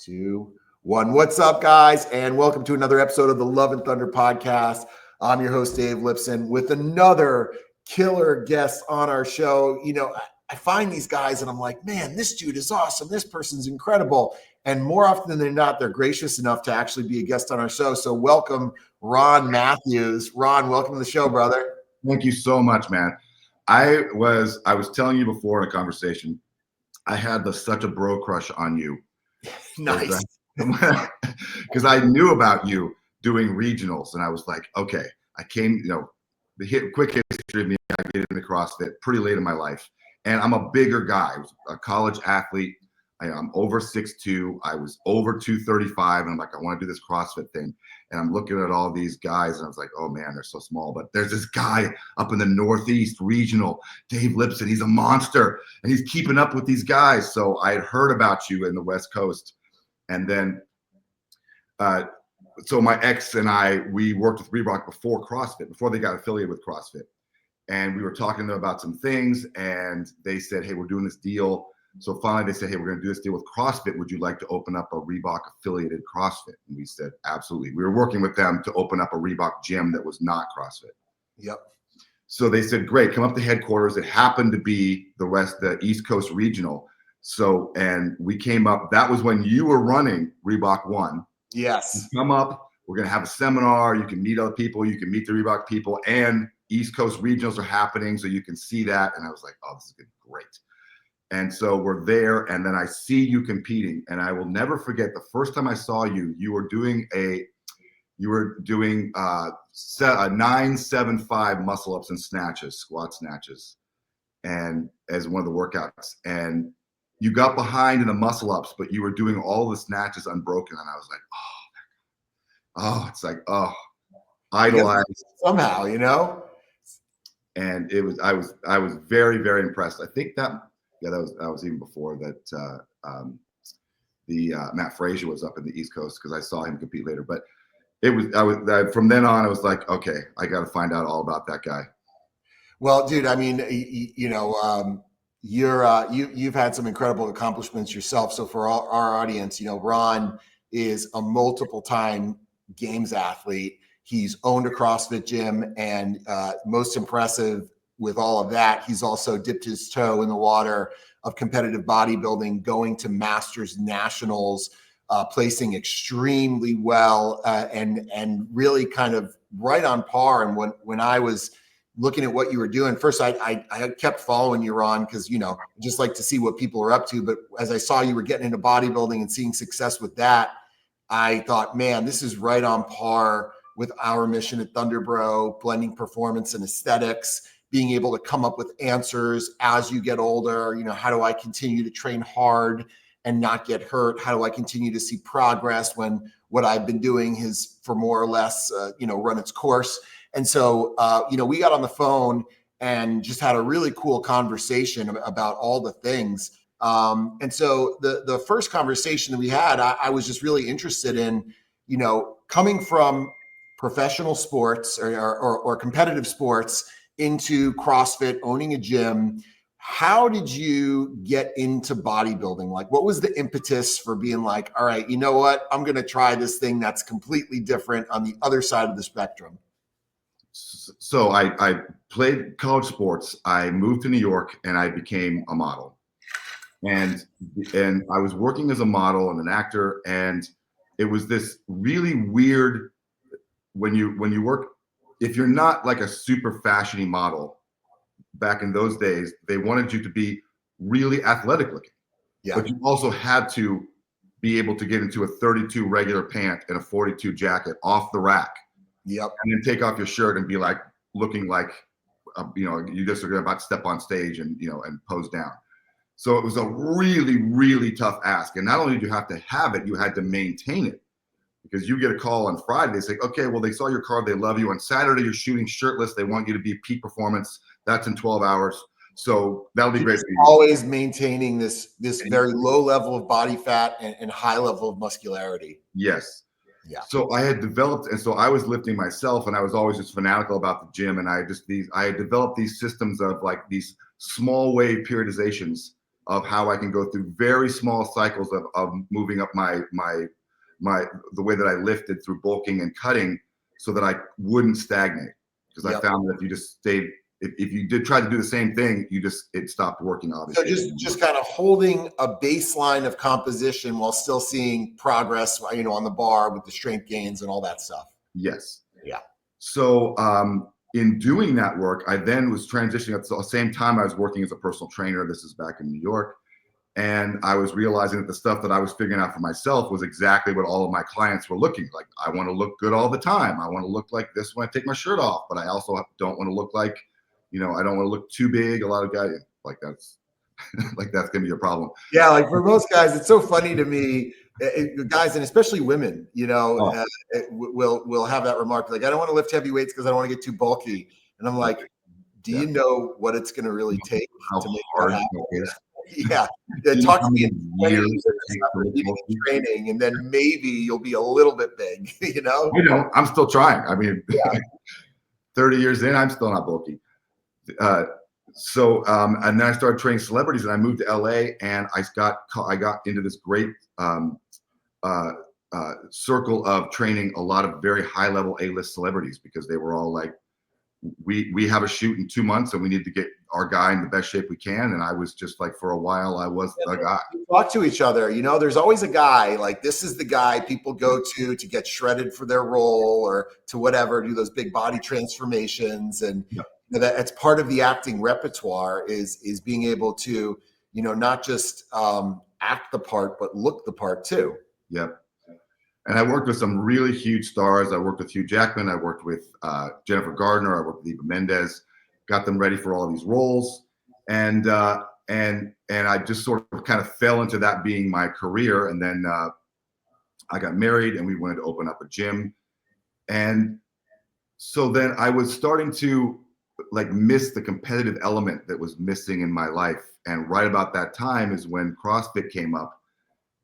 2, 1. What's up, guys? And welcome to another episode of the Love and Thunder podcast. I'm your host, Dave Lipson, with another killer guest on our show. You know, I find these guys and I'm like, man, this dude is awesome. This person's incredible. And more often than not, they're gracious enough to actually be a guest on our show. So welcome, Ron Mathews. Ron, welcome to the show, brother. Thank you so much, man. I was telling you before in a conversation, I had such a bro crush on you. Nice. Because I knew about you doing regionals, and I was like, okay, I came, quick history of me, I get into CrossFit pretty late in my life, and I'm a bigger guy. I was a college athlete. I'm over 6'2". I was over 235, and I'm like, I want to do this CrossFit thing. And I'm looking at all these guys, and I was like, oh man, they're so small. But there's this guy up in the Northeast regional, Dave Lipson. He's a monster, and he's keeping up with these guys. So I had heard about you in the West Coast, and then, so my ex and I, we worked with Reebok before CrossFit, before they got affiliated with CrossFit, and we were talking to them about some things, and they said, hey, we're doing this deal. So finally they said, hey, we're going to do this deal with CrossFit. Would you like to open up a Reebok affiliated CrossFit? And we said, absolutely. We were working with them to open up a Reebok gym that was not CrossFit. Yep. So they said, great, come up to headquarters. It happened to be the East Coast Regional. So, and we came up, that was when you were running Reebok One. Yes. You come up, we're going to have a seminar. You can meet other people. You can meet the Reebok people, and East Coast Regionals are happening. So you can see that. And I was like, oh, this is going to be great. And so we're there, and then I see you competing, and I will never forget the first time I saw you. You were doing a 975 muscle ups and snatches, squat snatches, and as one of the workouts. And you got behind in the muscle ups, but you were doing all the snatches unbroken, and I was like, it's like, idolized somehow, you know. And it was, I was very, very impressed. I think that. Yeah, that was even before that. Matt Frazier was up in the East Coast, because I saw him compete later. But from then on, I was like, okay, I got to find out all about that guy. Well, dude, I mean, you've had some incredible accomplishments yourself. So for our audience, Ron is a multiple-time games athlete. He's owned a CrossFit gym, and most impressive with all of that, he's also dipped his toe in the water of competitive bodybuilding, going to Masters Nationals, placing extremely well, and really kind of right on par. And when I was looking at what you were doing, first I kept following you, Ron, because just like to see what people are up to. But as I saw you were getting into bodybuilding and seeing success with that, I thought, man, this is right on par with our mission at Thundr, bro, blending performance and aesthetics, being able to come up with answers as you get older. How do I continue to train hard and not get hurt? How do I continue to see progress when what I've been doing has, for more or less, run its course? And so, we got on the phone and just had a really cool conversation about all the things. And so the first conversation that we had, I was just really interested in, coming from professional sports or competitive sports into CrossFit, owning a gym. How did you get into bodybuilding? Like, what was the impetus for being like, all right, you know what? I'm going to try this thing that's completely different on the other side of the spectrum. So I played college sports. I moved to New York, and I became a model. And I was working as a model and an actor, and it was this really weird, when you work, if you're not like a super fashiony model, back in those days, they wanted you to be really athletic looking. Yeah. But you also had to be able to get into a 32 regular pant and a 42 jacket off the rack. Yep. And then take off your shirt and be like, looking like, you just are about to step on stage and, and pose down. So it was a really, really tough ask. And not only did you have to have it, you had to maintain it. Because you get a call on Friday, they say, okay, well, they saw your card, they love you. On Saturday, you're shooting shirtless. They want you to be peak performance. That's in 12 hours. So that'll be great for you. Always maintaining this very low level of body fat and high level of muscularity. Yes. Yeah. So I had developed, and so I was lifting myself, and I was always just fanatical about the gym. And I had developed these systems of like these small wave periodizations of how I can go through very small cycles of moving up the way that I lifted through bulking and cutting, so that I wouldn't stagnate. Because I found that if you just stayed, if you did try to do the same thing, it stopped working, obviously. So just kind of holding a baseline of composition while still seeing progress, you know, on the bar with the strength gains and all that stuff. Yes. Yeah. So in doing that work, I then was transitioning at the same time I was working as a personal trainer. This is back in New York. And I was realizing that the stuff that I was figuring out for myself was exactly what all of my clients were looking like. I want to look good all the time. I want to look like this when I take my shirt off, but I also don't want to look like, you know, I don't want to look too big. A lot of guys like that's gonna be a problem. Yeah, like for most guys, it's so funny to me. Guys, and especially women, you know, will have that remark like, "I don't want to lift heavy weights because I don't want to get too bulky." And I'm like, "Do you know what it's going to really take to make that happen?" Yeah, talk to me in 20 years after training, and then maybe you'll be a little bit big. You know, I know. I'm still trying. I mean, 30 years in, I'm still not bulky. And then I started training celebrities, and I moved to LA, and I got into this great circle of training a lot of very high level A-list celebrities, because they were all like, we have a shoot in 2 months and we need to get our guy in the best shape we can. And I was just like, for a while, I was the guy. Talk to each other. You know, there's always a guy, like, this is the guy people go to get shredded for their role or to whatever, do those big body transformations. And that's part of the acting repertoire is being able to, you know, not just act the part, but look the part too. Yep. And I worked with some really huge stars. I worked with Hugh Jackman. I worked with Jennifer Gardner. I worked with Eva Mendes. Got them ready for all these roles, and I just sort of kind of fell into that being my career. And then I got married, and we wanted to open up a gym. And so then I was starting to like miss the competitive element that was missing in my life. And right about that time is when CrossFit came up.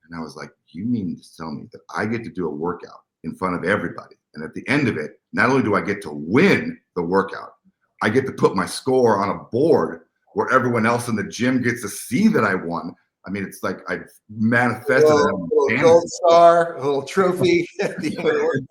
And I was like, you mean to tell me that I get to do a workout in front of everybody? And at the end of it, not only do I get to win the workout, I get to put my score on a board where everyone else in the gym gets to see that I won. I mean, it's like I manifested a little gold star, a little trophy at the end of the workout.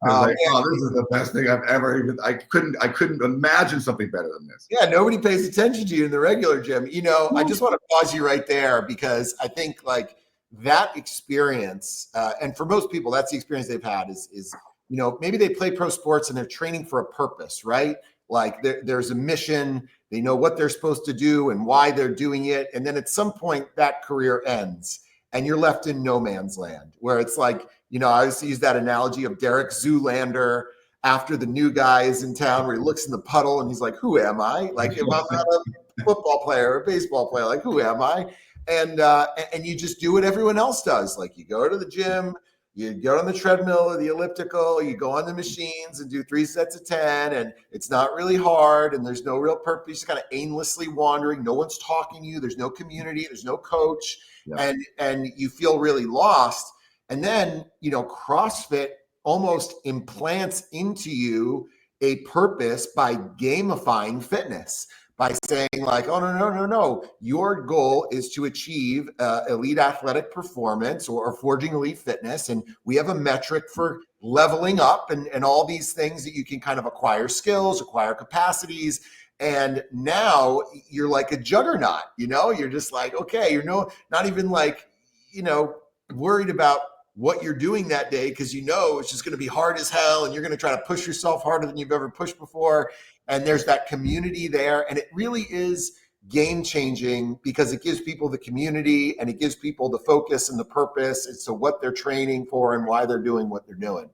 Like, this is the best thing I've ever even. I couldn't imagine something better than this. Yeah, nobody pays attention to you in the regular gym. You know, I just want to pause you right there, because I think like that experience, and for most people, that's the experience they've had is you know, maybe they play pro sports and they're training for a purpose, right? Like there's a mission, they know what they're supposed to do and why they're doing it. And then at some point that career ends and you're left in no man's land, where it's like, you know, I always use that analogy of Derek Zoolander after the new guy is in town, where he looks in the puddle and he's like, who am I? Like, if I'm not a football player or a baseball player, like, who am I? And you just do what everyone else does. Like, you go to the gym, you go on the treadmill or the elliptical, you go on the machines and do 3 sets of 10, and it's not really hard, and there's no real purpose. You're just kind of aimlessly wandering. No one's talking to you. There's no community. There's no coach. Yeah. And you feel really lost. And then, you know, CrossFit almost implants into you a purpose by gamifying fitness, by saying like, oh, no. Your goal is to achieve elite athletic performance or forging elite fitness. And we have a metric for leveling up and all these things that you can kind of acquire skills, acquire capacities. And now you're like a juggernaut, you know, you're just like, okay, you're not even like, you know, worried about what you're doing that day, because you know it's just going to be hard as hell and you're going to try to push yourself harder than you've ever pushed before. And there's that community there. And it really is game changing, because it gives people the community and it gives people the focus and the purpose as to what they're training for and why they're doing what they're doing.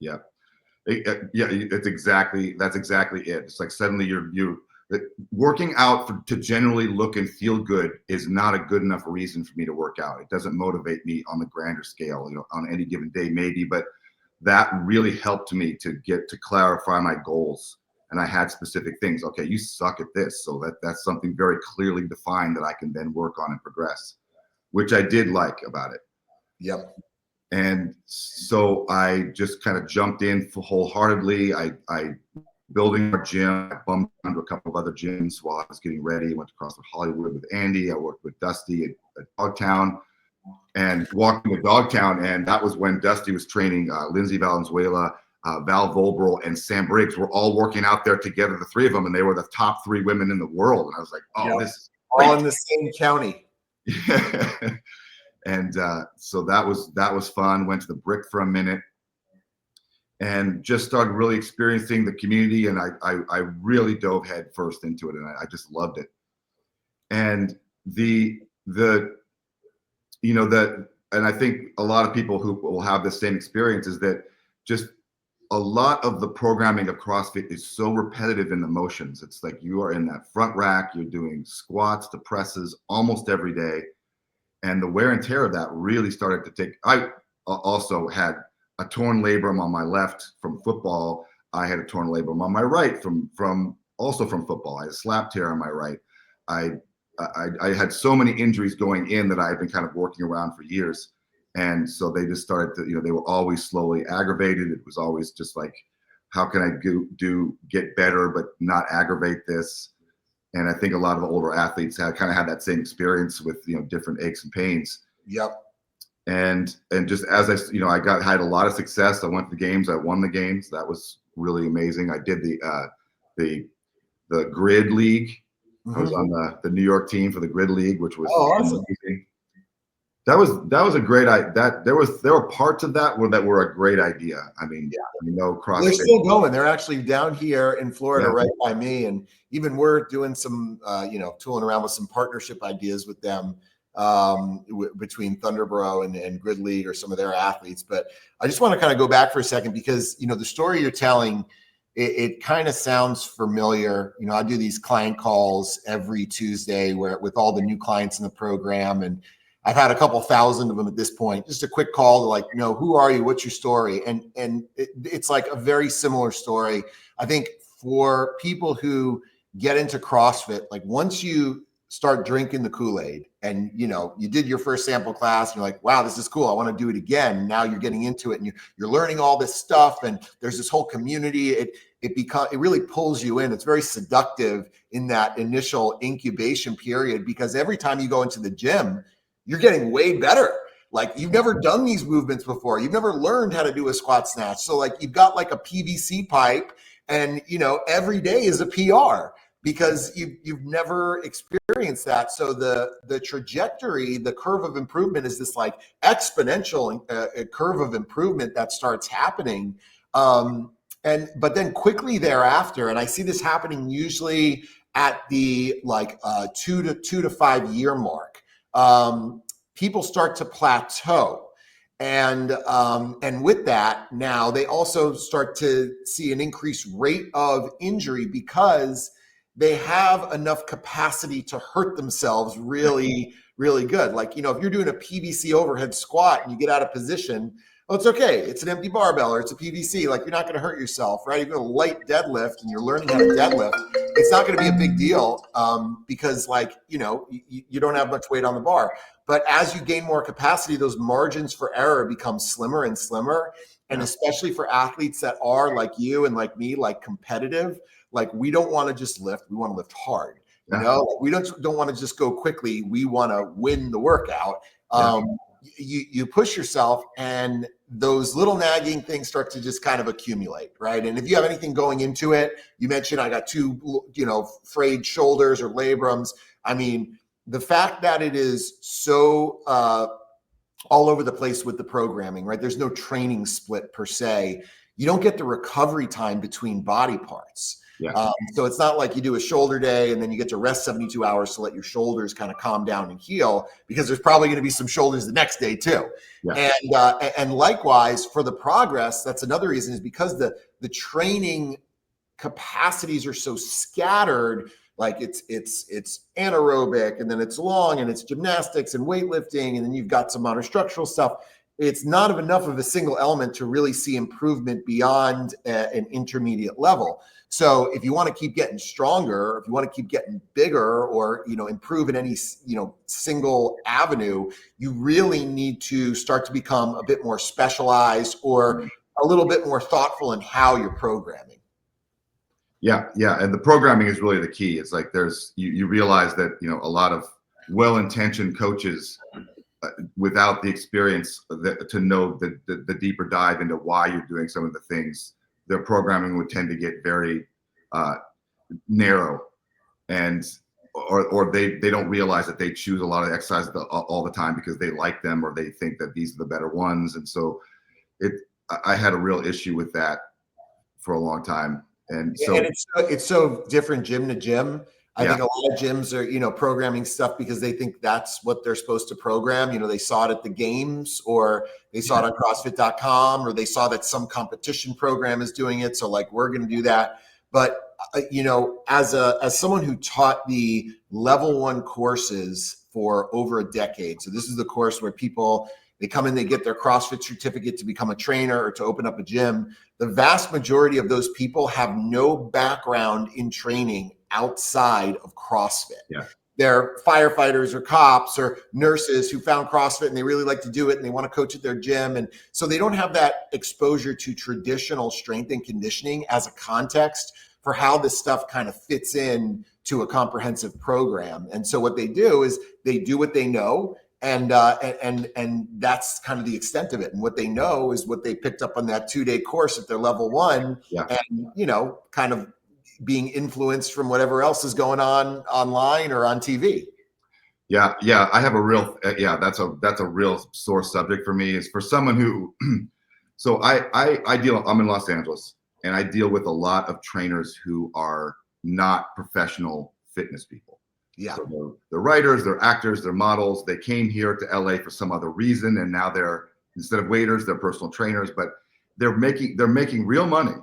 Yeah. That's exactly it. It's like suddenly you're working out to generally look and feel good is not a good enough reason for me to work out. It doesn't motivate me on the grander scale, you know, on any given day maybe, but that really helped me to get to clarify my goals. And I had specific things. Okay, you suck at this, so that's something very clearly defined that I can then work on and progress, which I did like about it. Yep. And so I just kind of jumped in wholeheartedly. I building our gym. I bumped into a couple of other gyms while I was getting ready. Went to CrossFit Hollywood with Andy. I worked with Dusty at Dogtown, and walking to Dogtown. And that was when Dusty was training Lindsay Valenzuela, Val Volbrel, and Sam Briggs were all working out there together, the three of them, and they were the top 3 women in the world. And I was like, oh, this is great. All in the same county. And so that was fun. Went to the Brick for a minute and just started really experiencing the community. And I really dove head first into it, and I just loved it. And and I think a lot of people who will have the same experience is that just a lot of the programming of CrossFit is so repetitive in the motions. It's like you are in that front rack, you're doing squats to presses almost every day. And the wear and tear of that really started to take. I also had a torn labrum on my left from football. I had a torn labrum on my right from football. I had a slap tear on my right. I had so many injuries going in that I had been kind of working around for years. And so they just started to, they were always slowly aggravated. It was always just like, how can I get better, but not aggravate this? And I think a lot of the older athletes had that same experience with, different aches and pains. Yep. And just as I had a lot of success. I went to the games. I won the games. That was really amazing. I did the Grid League. I was on the New York team for the Grid League, which was amazing. That was a great idea. There were parts of that were a great idea. I mean, CrossFit. They're still going. They're actually down here in Florida, right by me, and even we're doing some, tooling around with some partnership ideas with them between Thundr and Grid League or some of their athletes. But I just want to kind of go back for a second because the story you're telling, it kind of sounds familiar. I do these client calls every Tuesday with all the new clients in the program, and I've had a couple thousand of them at this point. Just a quick call to who are you? What's your story? And it's like a very similar story. I think for people who get into CrossFit, like once you start drinking the Kool-Aid and, you did your first sample class and you're like, wow, this is cool. I want to do it again. Now you're getting into it and you're learning all this stuff. And there's this whole community. It really pulls you in. It's very seductive in that initial incubation period, because every time you go into the gym, you're getting way better. Like you've never done these movements before. You've never learned how to do a squat snatch. So like you've got like a PVC pipe and, every day is a PR because you've never experienced that. So the trajectory, the curve of improvement is this like exponential curve of improvement that starts happening. But then quickly thereafter, and I see this happening usually at the like 2 to 5 year mark, people start to plateau. And with that, now they also start to see an increased rate of injury because they have enough capacity to hurt themselves really, really good. Like, if you're doing a PVC overhead squat and you get out of position, well, it's okay. It's an empty barbell or it's a PVC. Like you're not going to hurt yourself, right? You're going to light deadlift and you're learning how to deadlift. It's not going to be a big deal because you don't have much weight on the bar. But as you gain more capacity, those margins for error become slimmer and slimmer. And especially for athletes that are like you and like me, like competitive, like we don't want to just lift. We want to lift hard. We don't want to just go quickly. We want to win the workout. You push yourself and those little nagging things start to just kind of accumulate, right? And if you have anything going into it, you mentioned I got 2, frayed shoulders or labrums. I mean, the fact that it is so all over the place with the programming, right? There's no training split per se. You don't get the recovery time between body parts. Yeah. So it's not like you do a shoulder day and then you get to rest 72 hours to let your shoulders kind of calm down and heal, because there's probably going to be some shoulders the next day too. Yeah. And likewise for the progress, that's another reason, is because the training capacities are so scattered. Like it's anaerobic, and then it's long, and it's gymnastics and weightlifting, and then you've got some monostructural stuff. It's not enough of a single element to really see improvement beyond an intermediate level. So if you want to keep getting stronger, if you want to keep getting bigger, or improve in any single avenue, you really need to start to become a bit more specialized or a little bit more thoughtful in how you're programming. Yeah. And the programming is really the key. It's like you realize that, a lot of well-intentioned coaches without the experience to know the deeper dive into why you're doing some of the things, their programming would tend to get very narrow, and or they don't realize that they choose a lot of exercises all the time because they like them or they think that these are the better ones. And so I had a real issue with that for a long time. And so And it's so different gym to gym. I yeah, think a lot of gyms are, programming stuff because they think that's what they're supposed to program. They saw it at the games, or they saw it on CrossFit.com, or they saw that some competition program is doing it. So like, we're going to do that. But, as someone who taught the level 1 courses for over a decade. So this is the course where they come in, they get their CrossFit certificate to become a trainer or to open up a gym. The vast majority of those people have no background in training outside of CrossFit. Yeah. They're firefighters or cops or nurses who found CrossFit and they really like to do it and they want to coach at their gym. And so they don't have that exposure to traditional strength and conditioning as a context for how this stuff kind of fits in to a comprehensive program. And so what they do is they do what they know. And that's kind of the extent of it. And what they know is what they picked up on that 2-day course at their level 1, and, kind of being influenced from whatever else is going on online or on TV. Yeah. I have a real, that's a real sore subject for me, is for someone who, so I'm in Los Angeles, and I deal with a lot of trainers who are not professional fitness people. Yeah. So they're writers, they're actors, they're models. They came here to LA for some other reason, and now they're, instead of waiters, they're personal trainers, but they're making real money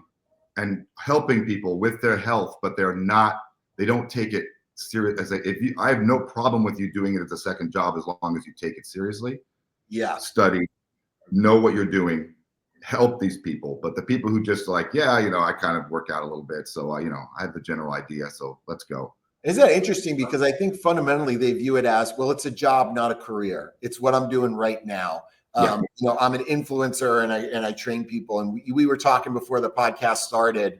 and helping people with their health, but they don't take it serious. I have no problem with you doing it as a second job, as long as you take it seriously. Yeah. Study, know what you're doing, help these people. But the people who just like, I kind of work out a little bit, so I have the general idea, so let's go. Isn't that interesting? Because I think fundamentally they view it as, well, it's a job, not a career. It's what I'm doing right now. I'm an influencer and I train people. And we were talking before the podcast started,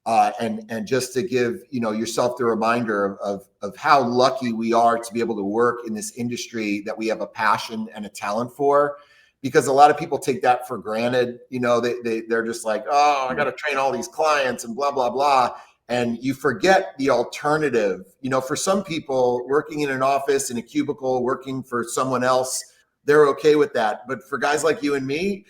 and just to give, yourself the reminder of how lucky we are to be able to work in this industry that we have a passion and a talent for, because a lot of people take that for granted. They're just like, oh, I got to train all these clients and blah, blah, blah. And you forget the alternative. For some people, working in an office, in a cubicle, working for someone else, they're okay with that. But for guys like you and me,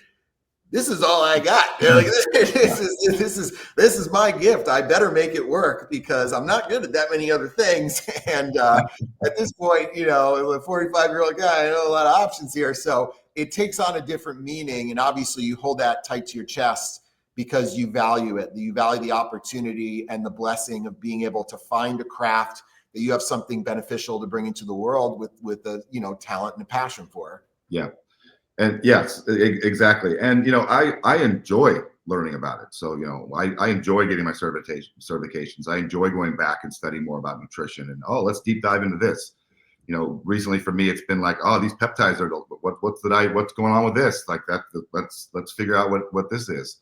this is all I got. They're like, this is my gift. I better make it work because I'm not good at that many other things. And at this point, a 45-year-old guy, I know a lot of options here. So it takes on a different meaning. And obviously you hold that tight to your chest because you value it. You value the opportunity and the blessing of being able to find a craft that you have something beneficial to bring into the world with a talent and a passion for. Yeah. And yes, exactly. And I enjoy learning about it. So I enjoy getting my certifications. I enjoy going back and studying more about nutrition, and let's deep dive into this. Recently for me, it's been like, these peptides are what's going on with this, like that. Let's figure out what this is.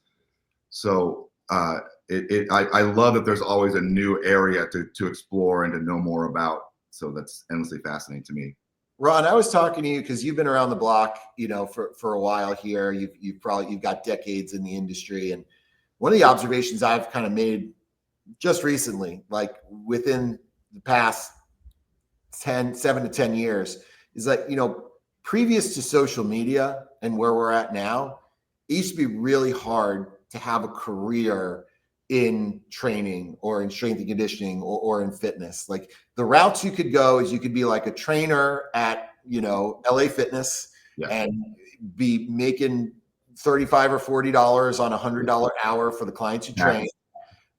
So I love that there's always a new area to explore and to know more about. So that's endlessly fascinating to me. Ron, I was talking to you because you've been around the block, for a while here. You've got decades in the industry. And one of the observations I've kind of made just recently, like within the past 7 to 10 years, is like, previous to social media and where we're at now, it used to be really hard to have a career in training or in strength and conditioning or in fitness. Like the routes you could go is you could be like a trainer at, LA Fitness and be making $35 or $40 on $100 hour for the clients you train.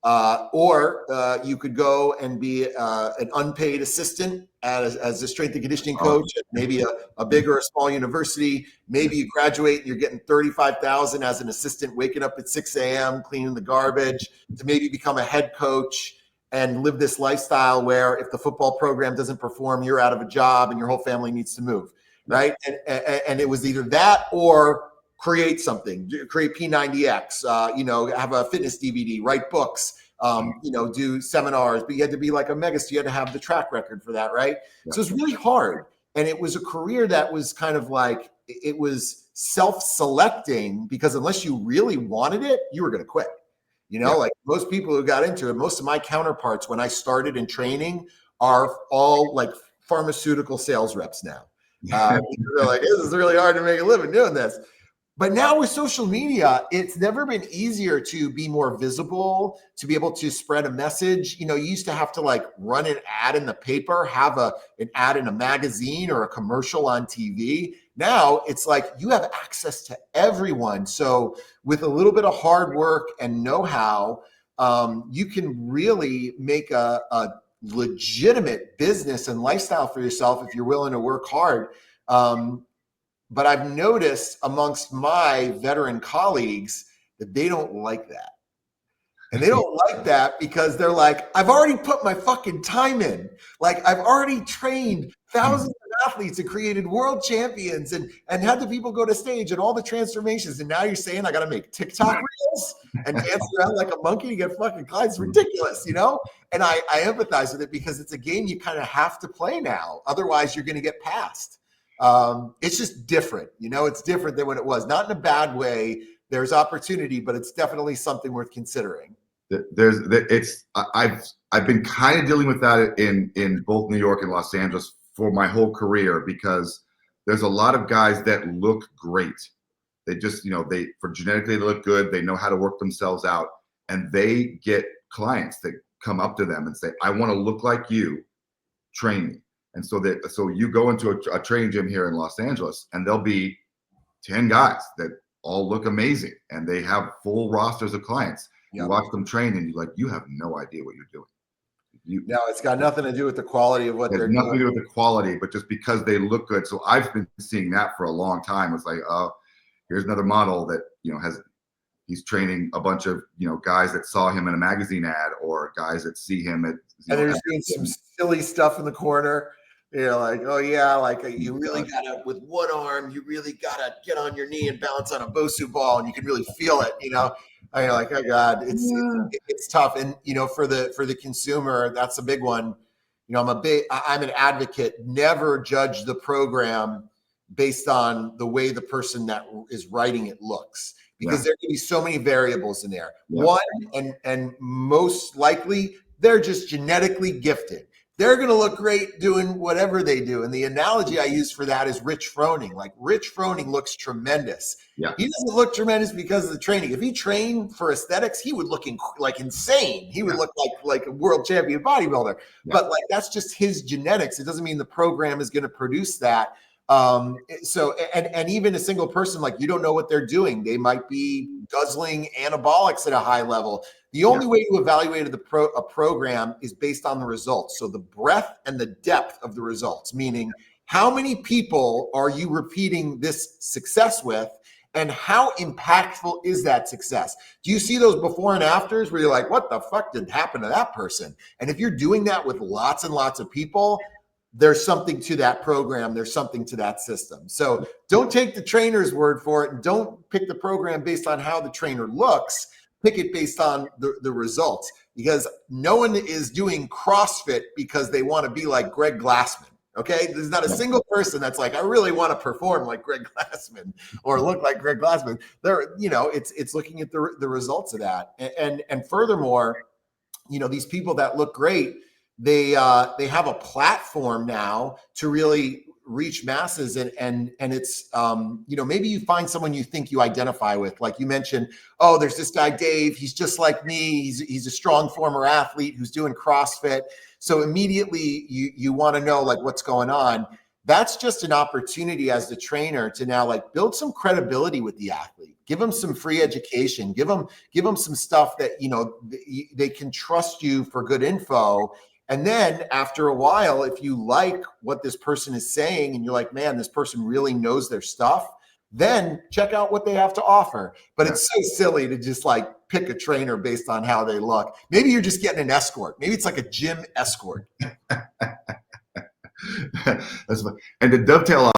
Or you could go and be an unpaid assistant as a strength and conditioning coach at maybe a big or a small university. Maybe you graduate and you're getting $35,000 as an assistant, waking up at 6 a.m., cleaning the garbage, to maybe become a head coach and live this lifestyle where if the football program doesn't perform, you're out of a job and your whole family needs to move, right? And it was either that or create something, create P90X, have a fitness DVD, write books, do seminars, but you had to be like a megastar. You had to have the track record for that, right? Yeah. So it's really hard. And it was a career that was kind of like, it was self-selecting, because unless you really wanted it, you were going to quit. Like most people who got into it, most of my counterparts when I started in training are all like pharmaceutical sales reps now. They're like, this is really hard to make a living doing this. But now with social media, it's never been easier to be more visible, to be able to spread a message. You used to have to like run an ad in the paper, have an ad in a magazine or a commercial on TV. Now it's like you have access to everyone. So with a little bit of hard work and know-how, you can really make a legitimate business and lifestyle for yourself if you're willing to work hard. But I've noticed amongst my veteran colleagues that they don't like that. And they don't like that because they're like, I've already put my fucking time in. Like, I've already trained thousands of athletes and created world champions and had the people go to stage and all the transformations. And now you're saying I got to make TikTok reels and dance around like a monkey to get fucking clients. It's ridiculous, And I empathize with it because it's a game you kind of have to play now. Otherwise, you're going to get passed. It's just different, it's different than when it was. Not in a bad way. There's opportunity, but it's definitely something worth considering. I've been kind of dealing with that in both New York and Los Angeles for my whole career, because there's a lot of guys that look great. They just, for genetically they look good. They know how to work themselves out, and they get clients that come up to them and say, I want to look like you, train me. And so you go into a training gym here in Los Angeles, and there'll be 10 guys that all look amazing, and they have full rosters of clients. Yep. You watch them train, and you have no idea what you're doing. No, it's got nothing to do with the quality of what they're doing. Nothing to do with the quality, but just because they look good. So I've been seeing that for a long time. It's like, oh, here's another model that he's training a bunch of guys that saw him in a magazine ad, or guys that see him at. And they're just doing some silly stuff in the corner. Like, oh yeah, like you really gotta, with one arm, you really gotta get on your knee and balance on a Bosu ball, and you can really feel it. I mean, like, oh God, it's tough. And for the consumer, that's a big one. I'm an advocate. Never judge the program based on the way the person that is writing it looks, because there can be so many variables in there. One, and most likely, they're just genetically gifted. They're going to look great doing whatever they do. And the analogy I use for that is Rich Froning. Like, Rich Froning looks tremendous. Yeah. He doesn't look tremendous because of the training. If he trained for aesthetics, he would look like insane. He would look like a world champion bodybuilder. Yeah. But like, that's just his genetics. It doesn't mean the program is going to produce that. So even a single person, like, you don't know what they're doing. They might be guzzling anabolics at a high level. The only way to evaluate a program is based on the results. So the breadth and the depth of the results, meaning how many people are you repeating this success with, and how impactful is that success? Do you see those before and afters where you're like, what the fuck did happen to that person? And if you're doing that with lots and lots of people, there's something to that program. There's something to that system. So don't take the trainer's word for it, and don't pick the program based on how the trainer looks. Pick it based on the results, because no one is doing CrossFit because they want to be like Greg Glassman. Okay. There's not a single person that's like, I really want to perform like Greg Glassman or look like Greg Glassman. It's looking at the results of that. And furthermore, these people that look great, they have a platform now to really reach masses, and it's maybe you find someone you think you identify with. Like you mentioned, oh, there's this guy Dave, he's just like me, he's a strong former athlete who's doing CrossFit. So immediately you want to know like what's going on. That's just an opportunity as the trainer to now like build some credibility with the athlete. Give them some free education, give them some stuff that they can trust you for good info. And then after a while, if you like what this person is saying and you're like, man, this person really knows their stuff, then check out what they have to offer. But it's so silly to just like pick a trainer based on how they look. Maybe you're just getting an escort. Maybe it's like a gym escort. That's fun. And to dovetail off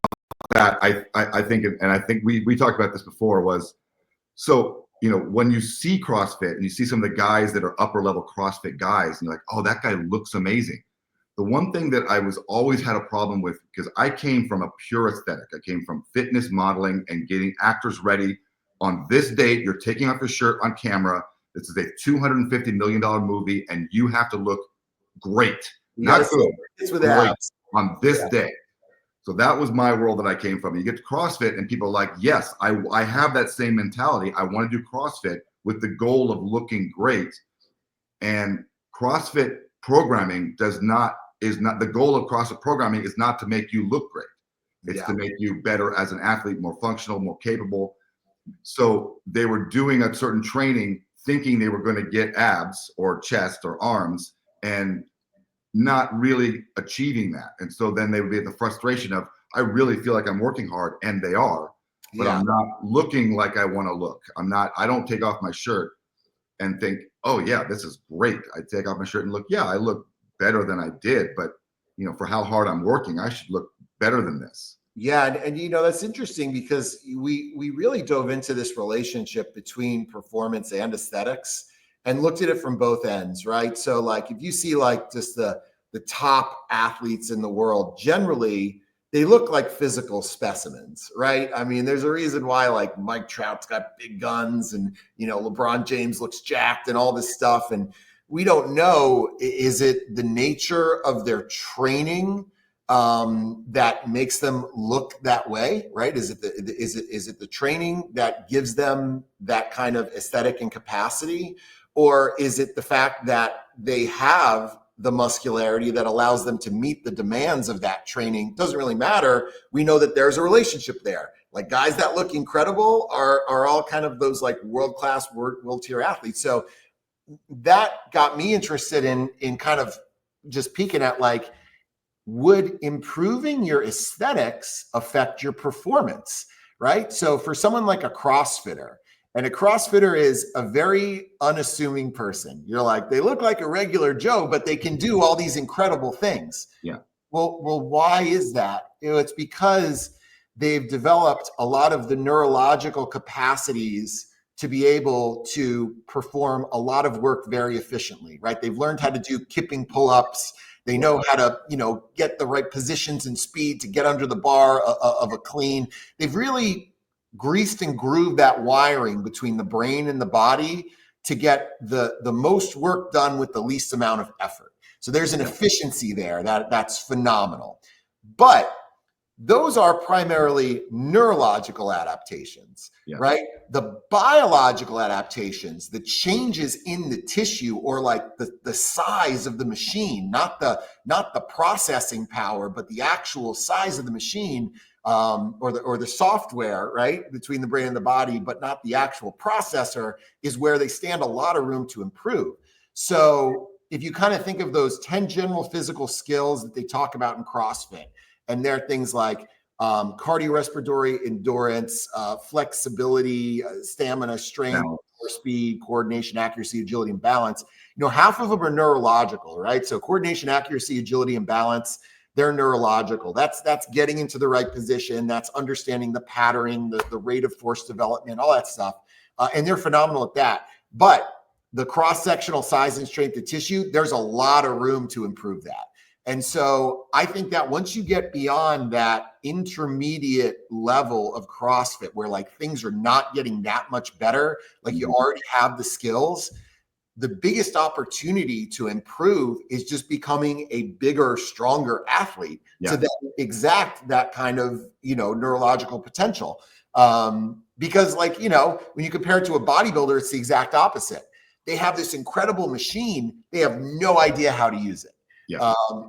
that, I think we talked about this before, was so you know, when you see CrossFit and you see some of the guys that are upper level CrossFit guys, and you're like, oh, that guy looks amazing. The one thing that I was always had a problem with, because I came from a pure aesthetic. I came from fitness modeling and getting actors ready. On this date, you're taking off your shirt on camera. This is a $250 million movie, and you have to look great. Not good, it's with great abs on this day. So that was my world that I came from. You get to CrossFit and people are like, yes, I have that same mentality. I want to do CrossFit with the goal of looking great. And CrossFit programming is not the goal of CrossFit programming is not to make you look great. It's to make you better as an athlete, more functional, more capable. So they were doing a certain training thinking they were going to get abs or chest or arms and not really achieving that. And so then they would be at the frustration of, I really feel like I'm working hard, and they are, but I'm not looking like I want to look. I don't take off my shirt and think, oh yeah, this is great. I take off my shirt and look, yeah, I look better than I did, but you know, for how hard I'm working, I should look better than this. Yeah, and you know, that's interesting because we really dove into this relationship between performance and aesthetics and looked at it from both ends, right? So like if you see like just the top athletes in the world, generally they look like physical specimens, right? I mean, there's a reason why like Mike Trout's got big guns and, you know, LeBron James looks jacked and all this stuff. And we don't know, is it the nature of their training that makes them look that way, right? Is it the training that gives them that kind of aesthetic and capacity? Or is it the fact that they have the muscularity that allows them to meet the demands of that training? Doesn't really matter. We know that there's a relationship there. Like guys that look incredible are all kind of those like world-class, world-tier athletes. So that got me interested in kind of just peeking at like, would improving your aesthetics affect your performance, right? So for someone like a CrossFitter, and a CrossFitter is a very unassuming person. You're like, they look like a regular Joe, but they can do all these incredible things. Yeah. Well, why is that? You know, it's because they've developed a lot of the neurological capacities to be able to perform a lot of work very efficiently, right? They've learned how to do kipping pull-ups. They know how to, you know, get the right positions and speed to get under the bar of a clean. They've really greased and grooved that wiring between the brain and the body to get the most work done with the least amount of effort. So there's an efficiency there that's phenomenal. But those are primarily neurological adaptations, right? The biological adaptations, the changes in the tissue or like the size of the machine, not the processing power, but the actual size of the machine, or the software, right, between the brain and the body, but not the actual processor, is where they stand a lot of room to improve. So if you kind of think of those 10 general physical skills that they talk about in CrossFit, and there are things like cardiorespiratory endurance, flexibility, stamina, strength, speed, coordination, accuracy, agility, and balance. You know, half of them are neurological, right? So coordination, accuracy, agility, and balance, they're neurological. That's getting into the right position. That's understanding the patterning, the rate of force development, all that stuff. And they're phenomenal at that. But the cross-sectional size and strength of tissue, there's a lot of room to improve that. And so I think that once you get beyond that intermediate level of CrossFit where like things are not getting that much better, like you already have the skills, the biggest opportunity to improve is just becoming a bigger, stronger athlete to then exact that kind of, you know, neurological potential. Because like, you know, when you compare it to a bodybuilder, it's the exact opposite. They have this incredible machine. They have no idea how to use it.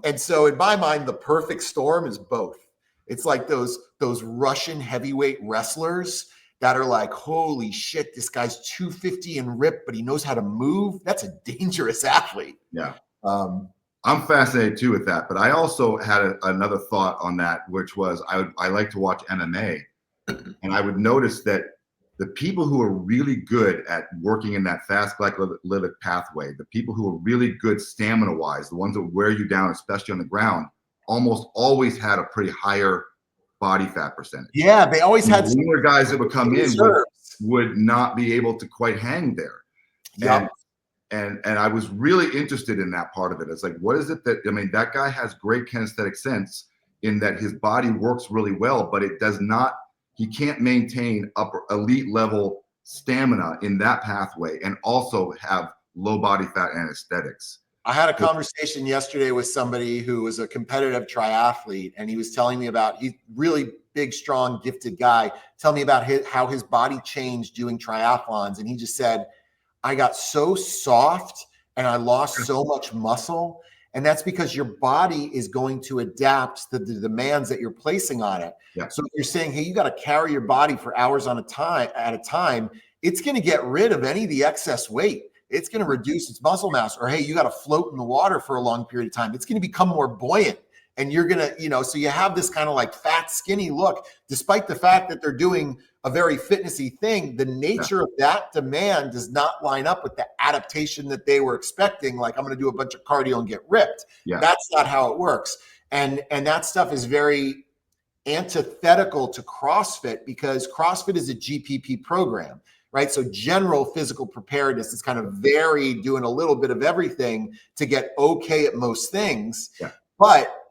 And so in my mind, the perfect storm is both. It's like those Russian heavyweight wrestlers that are like, holy shit, this guy's 250 and ripped, but he knows how to move. That's a dangerous athlete. I'm fascinated too with that, but I also had another thought on that, which was I like to watch MMA, and I would notice that the people who are really good at working in that fast glycolytic pathway, the people who are really good stamina-wise, the ones that wear you down, especially on the ground, almost always had a pretty higher body fat percentage. Yeah, they always had leaner guys that would come in would not be able to quite hang there. Yep. And I was really interested in that part of it. It's like, what is it that, I mean, that guy has great kinesthetic sense in that his body works really well, but it does not, he can't maintain upper elite level stamina in that pathway and also have low body fat anesthetics. I had a conversation yesterday with somebody who was a competitive triathlete, and he was telling me about, he's really big, strong, gifted guy. Tell me about how his body changed doing triathlons. And he just said, I got so soft and I lost so much muscle. And that's because your body is going to adapt to the demands that you're placing on it. Yeah. So if you're saying, hey, you got to carry your body for hours at a time, it's going to get rid of any of the excess weight. It's going to reduce its muscle mass. Or, hey, you got to float in the water for a long period of time. It's going to become more buoyant. And you're going to, so you have this kind of like fat, skinny look, despite the fact that they're doing a very fitnessy thing. The nature of that demand does not line up with the adaptation that they were expecting. Like, I'm going to do a bunch of cardio and get ripped. Yeah. That's not how it works. And that stuff is very antithetical to CrossFit, because CrossFit is a GPP program, right? So general physical preparedness is kind of very doing a little bit of everything to get okay at most things. Yeah. But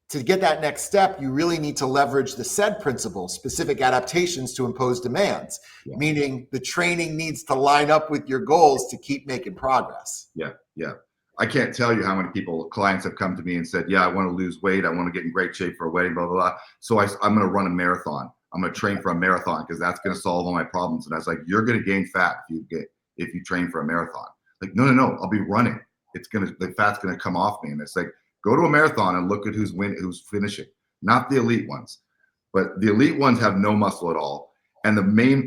to get that next step, you really need to leverage the SAID principle, specific adaptations to impose demands, meaning the training needs to line up with your goals to keep making progress. Yeah. Yeah. I can't tell you how many clients have come to me and said, yeah, I want to lose weight. I want to get in great shape for a wedding, blah, blah, blah. So I'm going to run a marathon. I'm going to train for a marathon because that's going to solve all my problems. And I was like, you're going to gain fat if you train for a marathon. Like, no, I'll be running. The fat's going to come off me. And it's like, go to a marathon and look at who's finishing, not the elite ones. But the elite ones have no muscle at all. And the main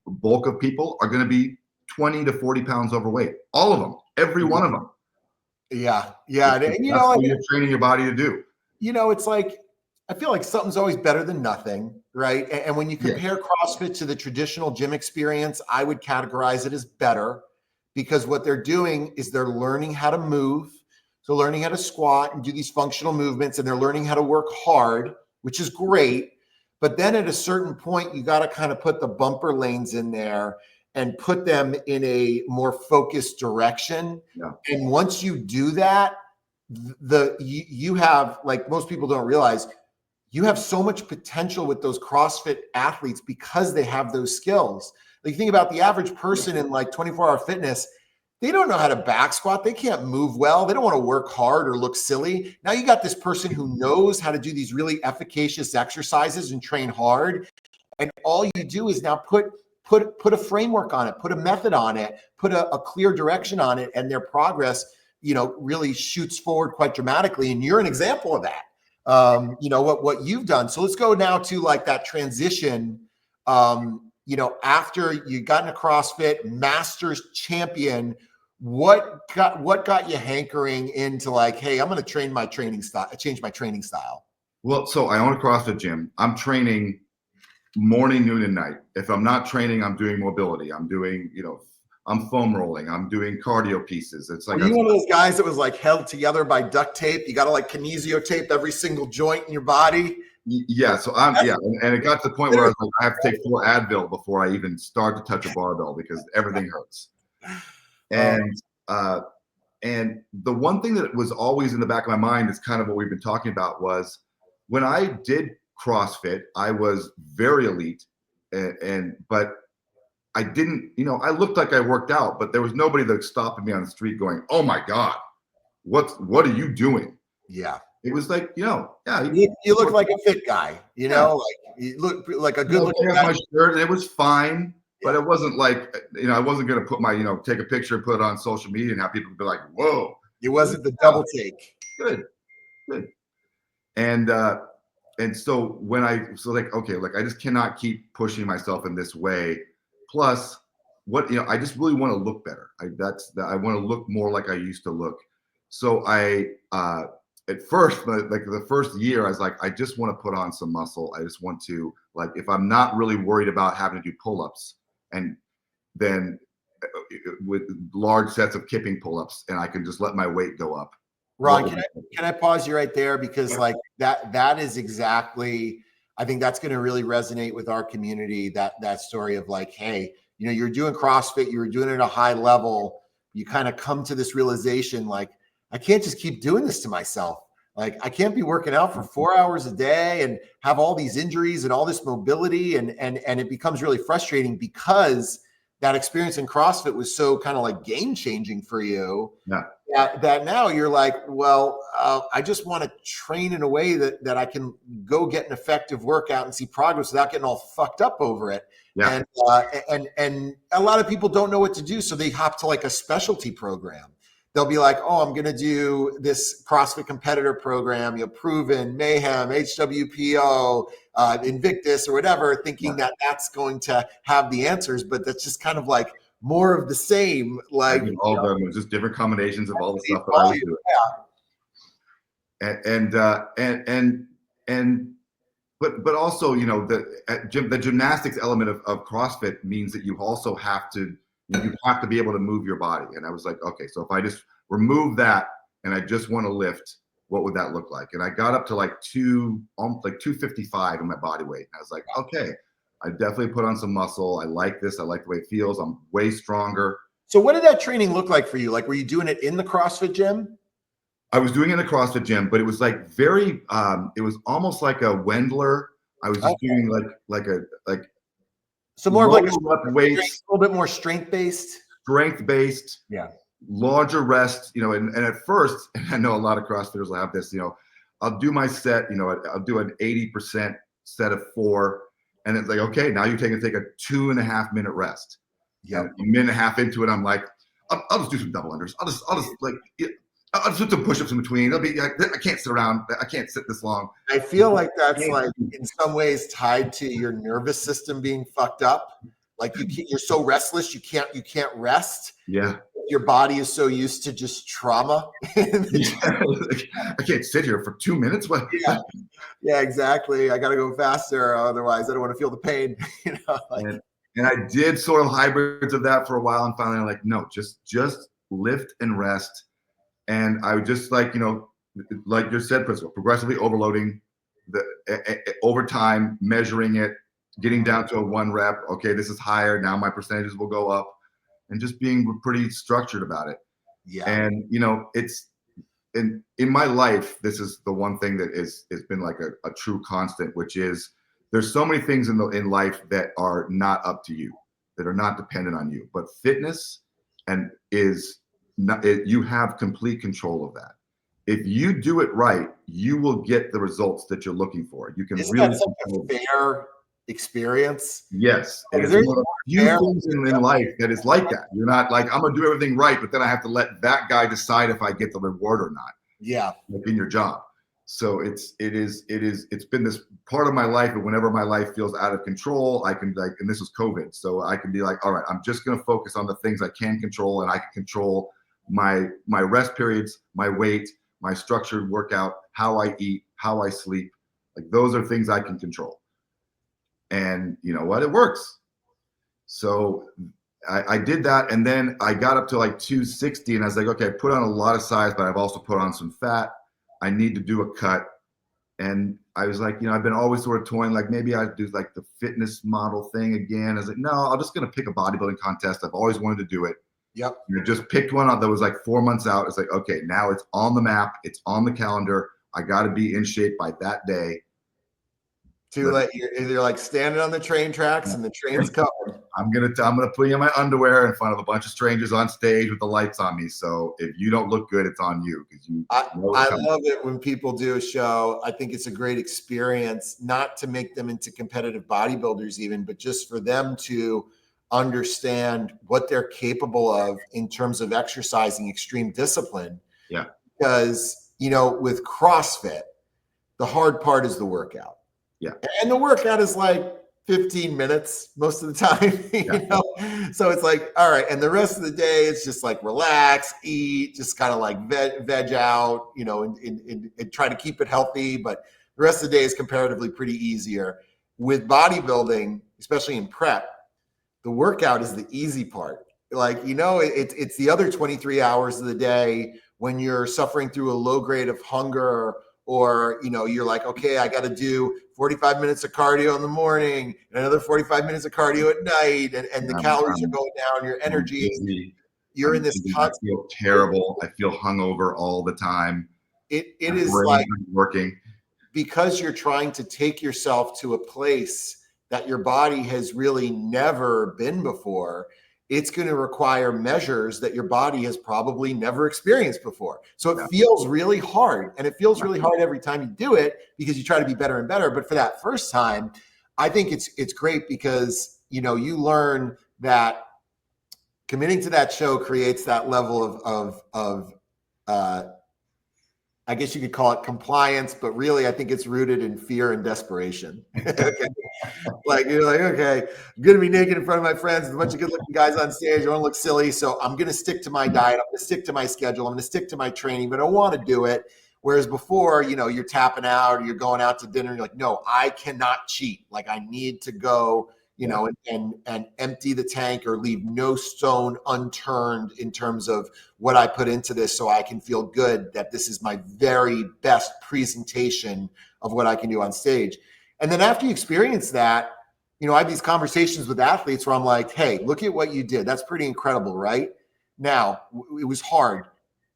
bulk of people are going to be 20 to 40 pounds overweight. All of them, every one of them. Yeah. And that's what you're training your body to do. It's like, I feel like something's always better than nothing, right? And when you compare CrossFit to the traditional gym experience, I would categorize it as better, because what they're doing is they're learning how to move. So learning how to squat and do these functional movements, and they're learning how to work hard, which is great. But then at a certain point, you got to kind of put the bumper lanes in there and put them in a more focused direction. Yeah. And once you do that, you have, like most people don't realize, you have so much potential with those CrossFit athletes because they have those skills. Like, think about the average person in like 24-hour fitness. They don't know how to back squat. They can't move well. They don't want to work hard or look silly. Now you got this person who knows how to do these really efficacious exercises and train hard. And all you do is now put a framework on it, put a method on it, put a clear direction on it, and their progress, really shoots forward quite dramatically. And you're an example of that. What you've done. So let's go now to like that transition. After you got into CrossFit, Masters champion, what got you hankering into like, hey, I'm going to change my training style? Well, so I own a CrossFit gym. I'm training morning, noon, and night. If I'm not training, I'm doing mobility. I'm doing, I'm foam rolling. I'm doing cardio pieces. It's like, are you one of those guys that was like held together by duct tape? You got to like kinesio tape every single joint in your body. Yeah, so and it got to the point where I was like, I have to take 4 Advil before I even start to touch a barbell because everything hurts. And the one thing that was always in the back of my mind is kind of what we've been talking about was when I did CrossFit, I was very elite, but I didn't, I looked like I worked out, but there was nobody that stopped me on the street going, "Oh my God, what are you doing?" Yeah. It was like, you look like a fit guy, like you look like a good looking guy. My shirt, and it was fine, but it wasn't like, I wasn't going to put my, take a picture and put it on social media and have people be like, "Whoa." It wasn't the double take. Good. And so I just cannot keep pushing myself in this way. Plus I just really want to look better. I want to look more like I used to look. So at first, like the first year, I was like, I just want to put on some muscle. I just want to, like, if I'm not really worried about having to do pull-ups, and then with large sets of kipping pull-ups, and I can just let my weight go up. Ron, can I pause you right there? Because like that is exactly, I think that's going to really resonate with our community, that story of like, hey, you know, you're doing CrossFit, you were doing it at a high level. You kind of come to this realization, like, I can't just keep doing this to myself. Like, I can't be working out for 4 hours a day and have all these injuries and all this mobility. And it becomes really frustrating because that experience in CrossFit was so kind of like game changing for you. Yeah. That now you're like, well, I just want to train in a way that I can go get an effective workout and see progress without getting all fucked up over it. Yeah. And a lot of people don't know what to do, so they hop to like a specialty program. They'll be like, oh, I'm going to do this CrossFit competitor program, Proven, Mayhem, HWPO, Invictus, or whatever, thinking that that's going to have the answers, but that's just kind of like more of the same. Like, all of them, just different combinations of all the stuff that I was doing. But also, you know, the gymnastics element of CrossFit means that you also have to be able to move your body. And I was like, okay, so if I just remove that and I just want to lift, what would that look like? And I got up to like 255 in my body weight. And I was like, okay, I definitely put on some muscle. I like this. I like the way it feels. I'm way stronger. So what did that training look like for you? Like, were you doing it in the CrossFit gym? I was doing it in the CrossFit gym, but it was like very, it was almost like a Wendler. I was just doing so more of like weights, a little bit more strength based. Yeah. Larger rest, you know, and at first, and I know a lot of CrossFitters will have this, you know, I'll do my set, you know, I'll do an 80% set of 4. And it's like, okay, now you're take a 2.5 minute rest. Yeah. A minute and a half into it, I'm like, I'll just do some double unders. I'll just do some push-ups in between. I can't sit around. I can't sit this long. I feel like that's like in some ways tied to your nervous system being fucked up. Like you're so restless, you can't rest. Yeah. Your body is so used to just trauma. I can't sit here for 2 minutes. What? Yeah, exactly. I got to go faster. Otherwise I don't want to feel the pain. You know, and I did sort of hybrids of that for a while. And finally I'm like, no, just lift and rest. And I would just like, you know, like your said principle, progressively overloading over time, measuring it, getting down to a 1 rep. Okay, this is higher. Now my percentages will go up, and just being pretty structured about it. Yeah. And, you know, it's in my life, this is the one thing that has been like a true constant, which is there's so many things in life that are not up to you, that are not dependent on you, but fitness you have complete control of that. If you do it right, you will get the results that you're looking for. You can really such a fair experience. Yes. There's a few things in life that is like that. You're not like, I'm gonna do everything right, but then I have to let that guy decide if I get the reward or not. Yeah. Like in your job. So it's been this part of my life, but whenever my life feels out of control, I can like, and this is COVID, so I can be like, all right, I'm just gonna focus on the things I can control, and I can control my rest periods, my weight, my structured workout, how I eat, how I sleep. Like those are things I can control. And you know what? It works. So I did that. And then I got up to like 260 and I was like, okay, I put on a lot of size, but I've also put on some fat. I need to do a cut. And I was like, you know, I've been always sort of toying, like maybe I'd do like the fitness model thing again. I was like, no, I'm just going to pick a bodybuilding contest. I've always wanted to do it. Yep. You know, just picked one out that was like 4 months out. It's like, okay, now it's on the map. It's on the calendar. I got to be in shape by that day. Too late. You're like standing on the train tracks and the train's coming. I'm gonna put you in my underwear in front of a bunch of strangers on stage with the lights on me. So if you don't look good, it's on you, because I love it when people do a show. I think it's a great experience, not to make them into competitive bodybuilders even, but just for them to understand what they're capable of in terms of exercising extreme discipline. Yeah. Because, you know, with CrossFit, the hard part is the workout. Yeah. And the workout is like 15 minutes most of the time, you know? So it's like, all right. And the rest of the day, it's just like relax, eat, just kind of like veg out, you know, and try to keep it healthy. But the rest of the day is comparatively pretty easier. With bodybuilding, especially in prep, the workout is the easy part. Like, you know, it's the other 23 hours of the day when you're suffering through a low grade of hunger or, you're like, okay, I got to do 45 minutes of cardio in the morning and another 45 minutes of cardio at night. And the calories are going down, your energy, you're in this constant. I feel terrible. I feel hungover all the time. It is like working. Because you're trying to take yourself to a place that your body has really never been before, it's going to require measures that your body has probably never experienced before. So it feels really hard, and it feels really hard every time you do it because you try to be better and better. But for that first time, I think it's great because, you learn that committing to that show creates that level of I guess you could call it compliance, but really I think it's rooted in fear and desperation. Like, you're like, okay, I'm going to be naked in front of my friends. There's a bunch of good looking guys on stage. I want to look silly. So I'm going to stick to my diet. I'm going to stick to my schedule. I'm going to stick to my training, but I want to do it. Whereas before, you're tapping out or you're going out to dinner. And you're like, no, I cannot cheat. Like, I need to go, and empty the tank or leave no stone unturned in terms of what I put into this, so I can feel good that this is my very best presentation of what I can do on stage. And then after you experience that, I have these conversations with athletes where I'm like, hey, look at what you did. That's pretty incredible, right? Now, it was hard.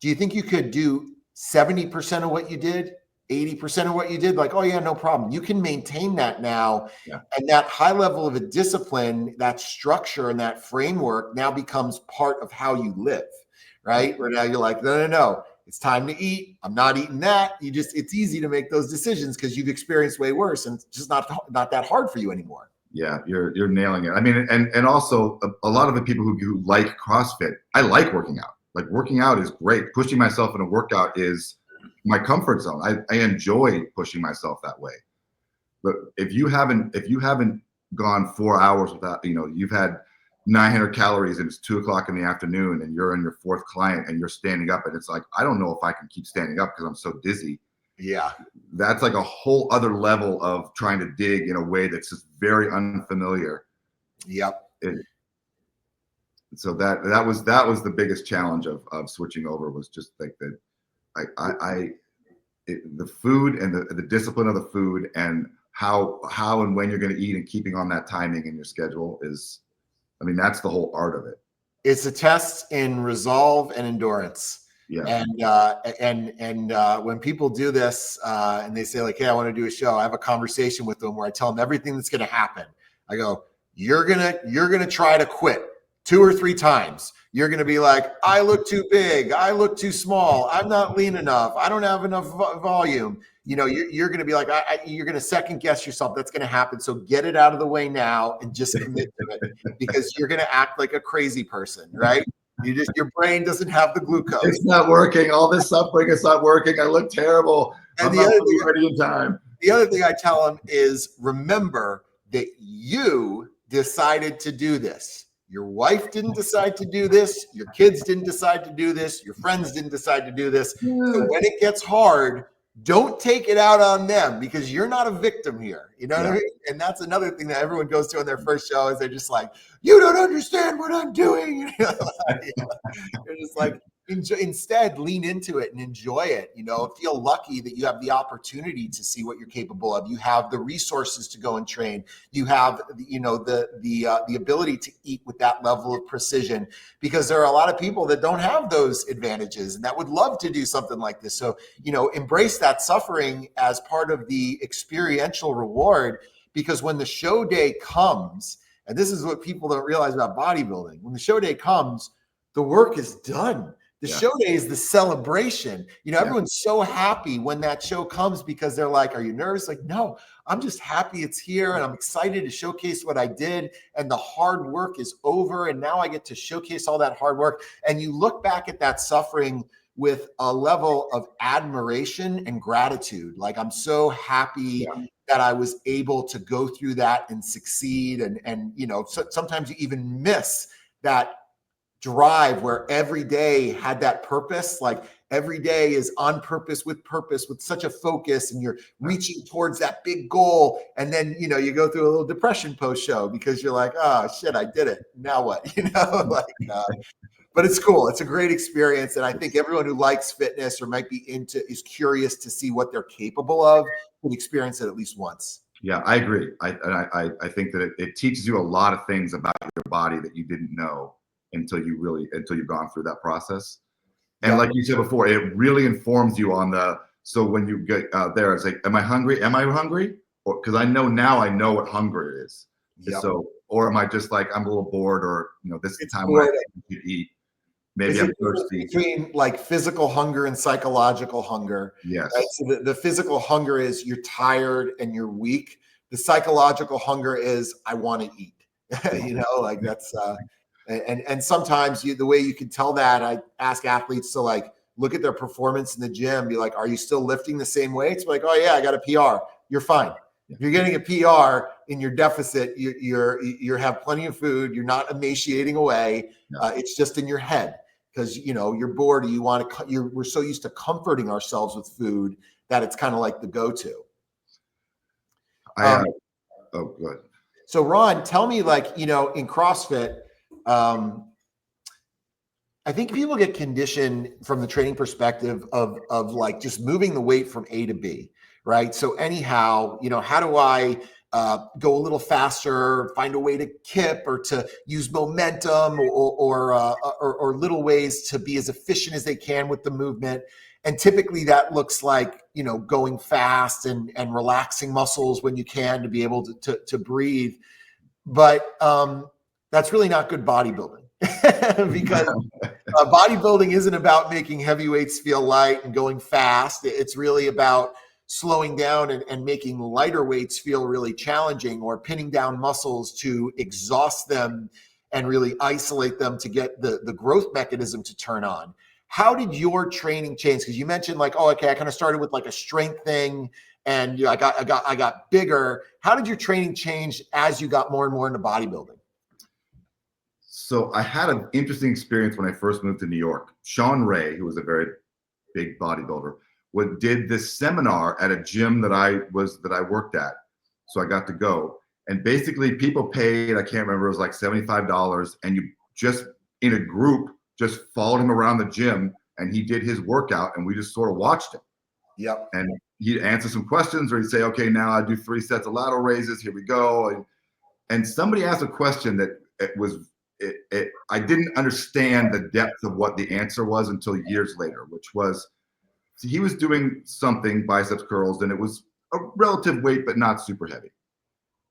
Do you think you could do 70% of what you did? 80% of what you did? Like, oh yeah, no problem. You can maintain that now. Yeah. And that high level of a discipline, that structure and that framework now becomes part of how you live, right? Where now you're like, no, it's time to eat. I'm not eating that. It's easy to make those decisions because you've experienced way worse, and it's just not that hard for you anymore. Yeah, you're nailing it. I mean, and also a lot of the people who like CrossFit, I like working out. Like, working out is great. Pushing myself in a workout is my comfort zone. I enjoy pushing myself that way. But if you haven't gone 4 hours without, you've had 900 calories and it's 2:00 in the afternoon and you're on your fourth client and you're standing up and it's like, I don't know if I can keep standing up because I'm so dizzy. Yeah. That's like a whole other level of trying to dig in a way that's just very unfamiliar. Yep. So that was the biggest challenge of switching over, was just like that. The food and the discipline of the food and how and when you're going to eat and keeping on that timing in your schedule is, that's the whole art of it. It's a test in resolve and endurance. Yeah. And when people do this and they say like, hey, I want to do a show, I have a conversation with them where I tell them everything that's going to happen. I go, you're going to try to quit 2 or 3 times. You're going to be like, I look too big. I look too small. I'm not lean enough. I don't have enough volume. You're going to be like, you're going to second guess yourself. That's going to happen. So get it out of the way now and just commit to it, because you're going to act like a crazy person, right? Your brain doesn't have the glucose. It's not working. All this suffering is not working. I look terrible. And the other thing I tell them is, remember that you decided to do this. Your wife didn't decide to do this. Your kids didn't decide to do this. Your friends didn't decide to do this. So when it gets hard, don't take it out on them, because you're not a victim here. You know what I mean? And that's another thing that everyone goes to on their first show, is they're just like, you don't understand what I'm doing. You're just like, instead lean into it and enjoy it. Feel lucky that you have the opportunity to see what you're capable of. You have the resources to go and train. You have the ability to eat with that level of precision, because there are a lot of people that don't have those advantages and that would love to do something like this. So embrace that suffering as part of the experiential reward, because when the show day comes, and this is what people don't realize about bodybuilding, when the show day comes, the work is done. The show day is the celebration. Everyone's so happy when that show comes, because they're like, are you nervous? Like, no, I'm just happy it's here and I'm excited to showcase what I did, and the hard work is over, and now I get to showcase all that hard work. And you look back at that suffering with a level of admiration and gratitude. Like, I'm so happy that I was able to go through that and succeed. And so sometimes you even miss that drive where every day had that purpose. Like, every day is on purpose with such a focus, and you're reaching towards that big goal. And then, you go through a little depression post show because you're like, oh shit, I did it. Now what? but it's cool. It's a great experience. And I think everyone who likes fitness or might be is curious to see what they're capable of would experience it at least once. Yeah, I agree. I think that it teaches you a lot of things about your body that you didn't know until you've gone through that process. And like you said before, it really informs you on so when you get there, it's like, am I hungry? Am I hungry? Or because I know what hunger is. Yep. So, or am I just like, I'm a little bored, or, this is the time when I should eat. Maybe I'm thirsty. Between like physical hunger and psychological hunger. Yes. Right? So the physical hunger is you're tired and you're weak. The psychological hunger is I want to eat. Like that's and sometimes the way you can tell that, I ask athletes to like look at their performance in the gym, be like, are you still lifting the same weights? Like, oh yeah, I got a PR. You're fine. If you're getting a PR in your deficit, you have plenty of food. You're not emaciating away. It's just in your head because you're bored. We're so used to comforting ourselves with food that it's kind of like the go-to. Oh, good. So Ron, tell me, like, in CrossFit, I think people get conditioned from the training perspective of like just moving the weight from A to B. Right. So anyhow, how do I go a little faster, find a way to kip or to use momentum or little ways to be as efficient as they can with the movement. And typically that looks like, going fast and relaxing muscles when you can to be able to breathe. But that's really not good bodybuilding because bodybuilding isn't about making heavyweights feel light and going fast. It's really about slowing down and making lighter weights feel really challenging, or pinning down muscles to exhaust them and really isolate them to get the growth mechanism to turn on. How did your training change? Because you mentioned like, oh, okay, I kind of started with like a strength thing and I got bigger. How did your training change as you got more and more into bodybuilding? So I had an interesting experience when I first moved to New York. Sean Ray, who was a very big bodybuilder, did this seminar at a gym that I worked at. So I got to go. And basically people paid, I can't remember, it was like $75. And you just in a group, just followed him around the gym and he did his workout and we just sort of watched him. Yep. And he'd answer some questions or he'd say, okay, now I do 3 sets of lateral raises. Here we go. And somebody asked a question that I didn't understand the depth of what the answer was until years later, which was, he was doing something, biceps curls, and it was a relative weight, but not super heavy.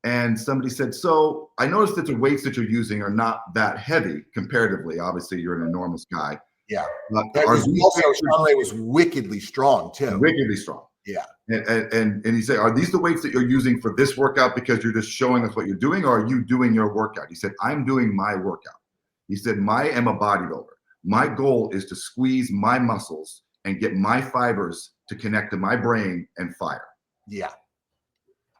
And somebody said, so I noticed that the weights that you're using are not that heavy comparatively. Obviously, you're an enormous guy. Yeah. Sean Ray was wickedly strong too. Wickedly strong. Yeah. And he said, are these the weights that you're using for this workout because you're just showing us what you're doing, or are you doing your workout? He said, I'm doing my workout. He said, I am a bodybuilder. My goal is to squeeze my muscles and get my fibers to connect to my brain and fire. Yeah.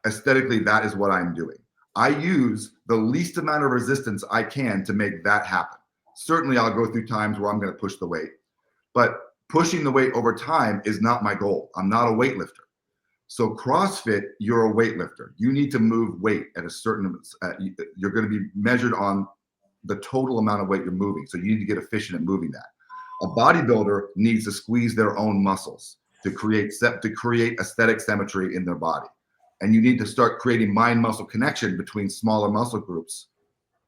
Aesthetically, that is what I'm doing. I use the least amount of resistance I can to make that happen. Certainly, I'll go through times where I'm going to push the weight, but pushing the weight over time is not my goal. I'm not a weightlifter. So CrossFit, you're a weightlifter. You need to move weight at a certain, you're going to be measured on the total amount of weight you're moving. So you need to get efficient at moving that. A bodybuilder needs to squeeze their own muscles to create aesthetic symmetry in their body. And you need to start creating mind-muscle connection between smaller muscle groups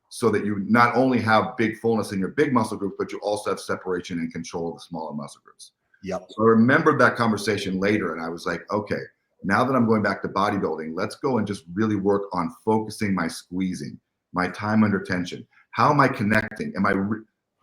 so that you not only have big fullness in your big muscle groups, but you also have separation and control of the smaller muscle groups. Yep. So I remembered that conversation later and I was like, okay, now that I'm going back to bodybuilding, let's go and just really work on focusing my squeezing, my time under tension. How am I connecting?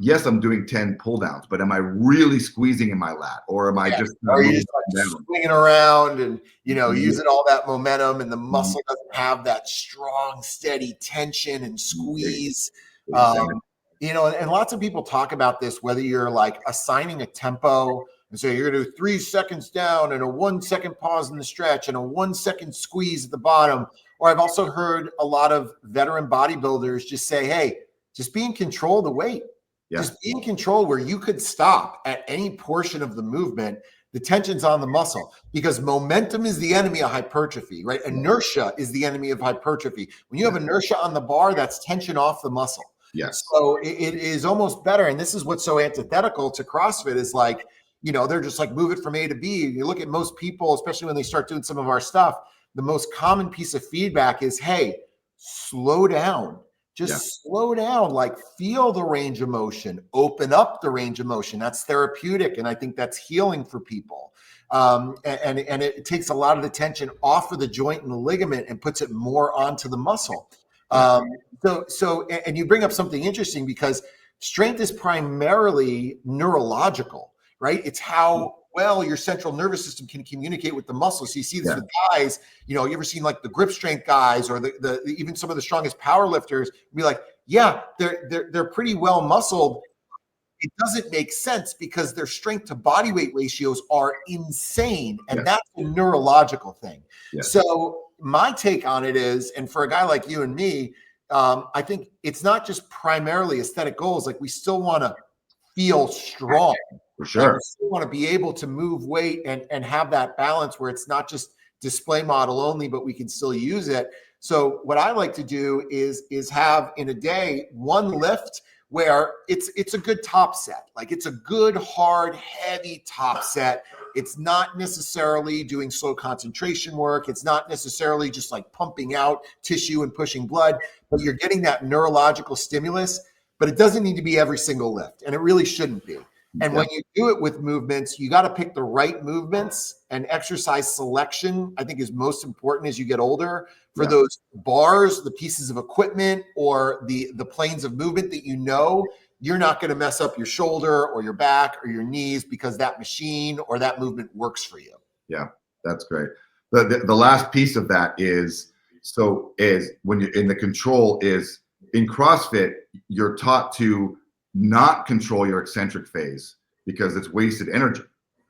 Yes, I'm doing 10 pull downs, but am I really squeezing in my lat, or am I just swinging around and using all that momentum, and the muscle doesn't have that strong, steady tension and squeeze? And lots of people talk about this, whether you're like assigning a tempo and say you're gonna do 3 seconds down and a 1 second pause in the stretch and a 1 second squeeze at the bottom. Or I've also heard a lot of veteran bodybuilders just say, hey, just be in control of the weight. Yeah. Just be in control where you could stop at any portion of the movement. The tension's on the muscle, because momentum is the enemy of hypertrophy, right? Inertia is the enemy of hypertrophy. When you have inertia on the bar, that's tension off the muscle. Yes. So it is almost better. And this is what's so antithetical to CrossFit is like, they're just like move it from A to B. You look at most people, especially when they start doing some of our stuff, the most common piece of feedback is, hey, slow down. Just slow down, like feel the range of motion, open up the range of motion. That's therapeutic. And I think that's healing for people. And it takes a lot of the tension off of the joint and the ligament and puts it more onto the muscle. And you bring up something interesting because strength is primarily neurological, right? It's how well your central nervous system can communicate with the muscles. So you see this with guys, you ever seen like the grip strength guys or the even some of the strongest power lifters be like, yeah, they're pretty well muscled. It doesn't make sense because their strength to body weight ratios are insane. And that's a neurological thing. So my take on it is, and for a guy like you and me, I think it's not just primarily aesthetic goals. Like we still want to feel strong. For sure. Like we still want to be able to move weight and have that balance where it's not just display model only, but we can still use it. So what I like to do is have in a day one lift where it's a good top set. Like it's a good, hard, heavy top set. It's not necessarily doing slow concentration work. It's not necessarily just like pumping out tissue and pushing blood, but you're getting that neurological stimulus, but it doesn't need to be every single lift. And it really shouldn't be. And when you do it with movements, you got to pick the right movements, and exercise selection, I think, is most important as you get older for those bars, the pieces of equipment, or the planes of movement that you're not going to mess up your shoulder or your back or your knees because that machine or that movement works for you. Yeah, that's great. The last piece of that is when you're in the control is in CrossFit, you're taught to not control your eccentric phase because it's wasted energy.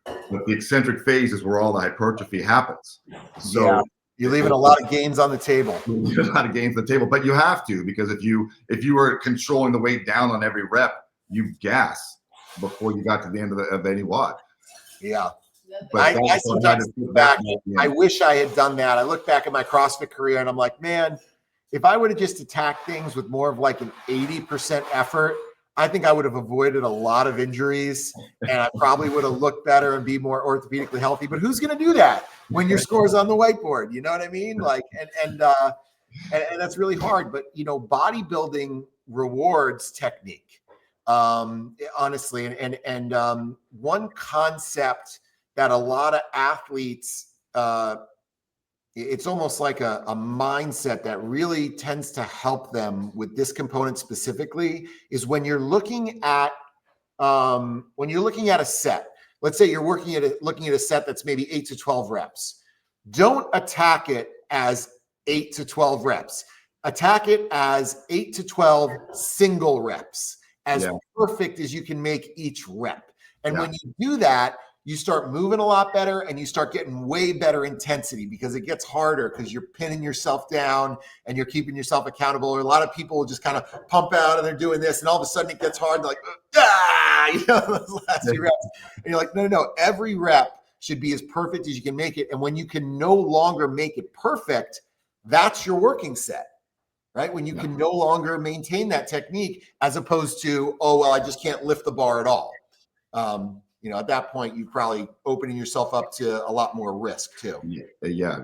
But the eccentric phase is where all the hypertrophy happens. So you're leaving a lot of gains on the table. A lot of gains on the table, but you have to, because if you were controlling the weight down on every rep, you gas before you got to the end of any WOD. Yeah. But I sometimes look back. I wish I had done that. I look back at my CrossFit career and I'm like, man, if I would have just attacked things with more of like an 80% effort, I think I would have avoided a lot of injuries and I probably would have looked better and be more orthopedically healthy. But who's going to do that when your score's on the whiteboard? You know what I mean? Like, and that's really hard. But, bodybuilding rewards technique, honestly. And one concept that a lot of athletes, it's almost like a mindset that really tends to help them with this component specifically is when you're looking at a set. Let's say you're looking at a set that's maybe 8 to 12 reps. Don't attack it as 8 to 12 reps. Attack it as 8 to 12 single reps, as perfect as you can make each rep. And when you do that, you start moving a lot better and you start getting way better intensity because it gets harder because you're pinning yourself down and you're keeping yourself accountable. Or a lot of people will just kind of pump out and they're doing this and all of a sudden it gets hard. They're like, those last few reps. And you're like, no. Every rep should be as perfect as you can make it. And when you can no longer make it perfect, that's your working set, right? When you can no longer maintain that technique as opposed to, I just can't lift the bar at all. At that point, you're probably opening yourself up to a lot more risk too. Yeah.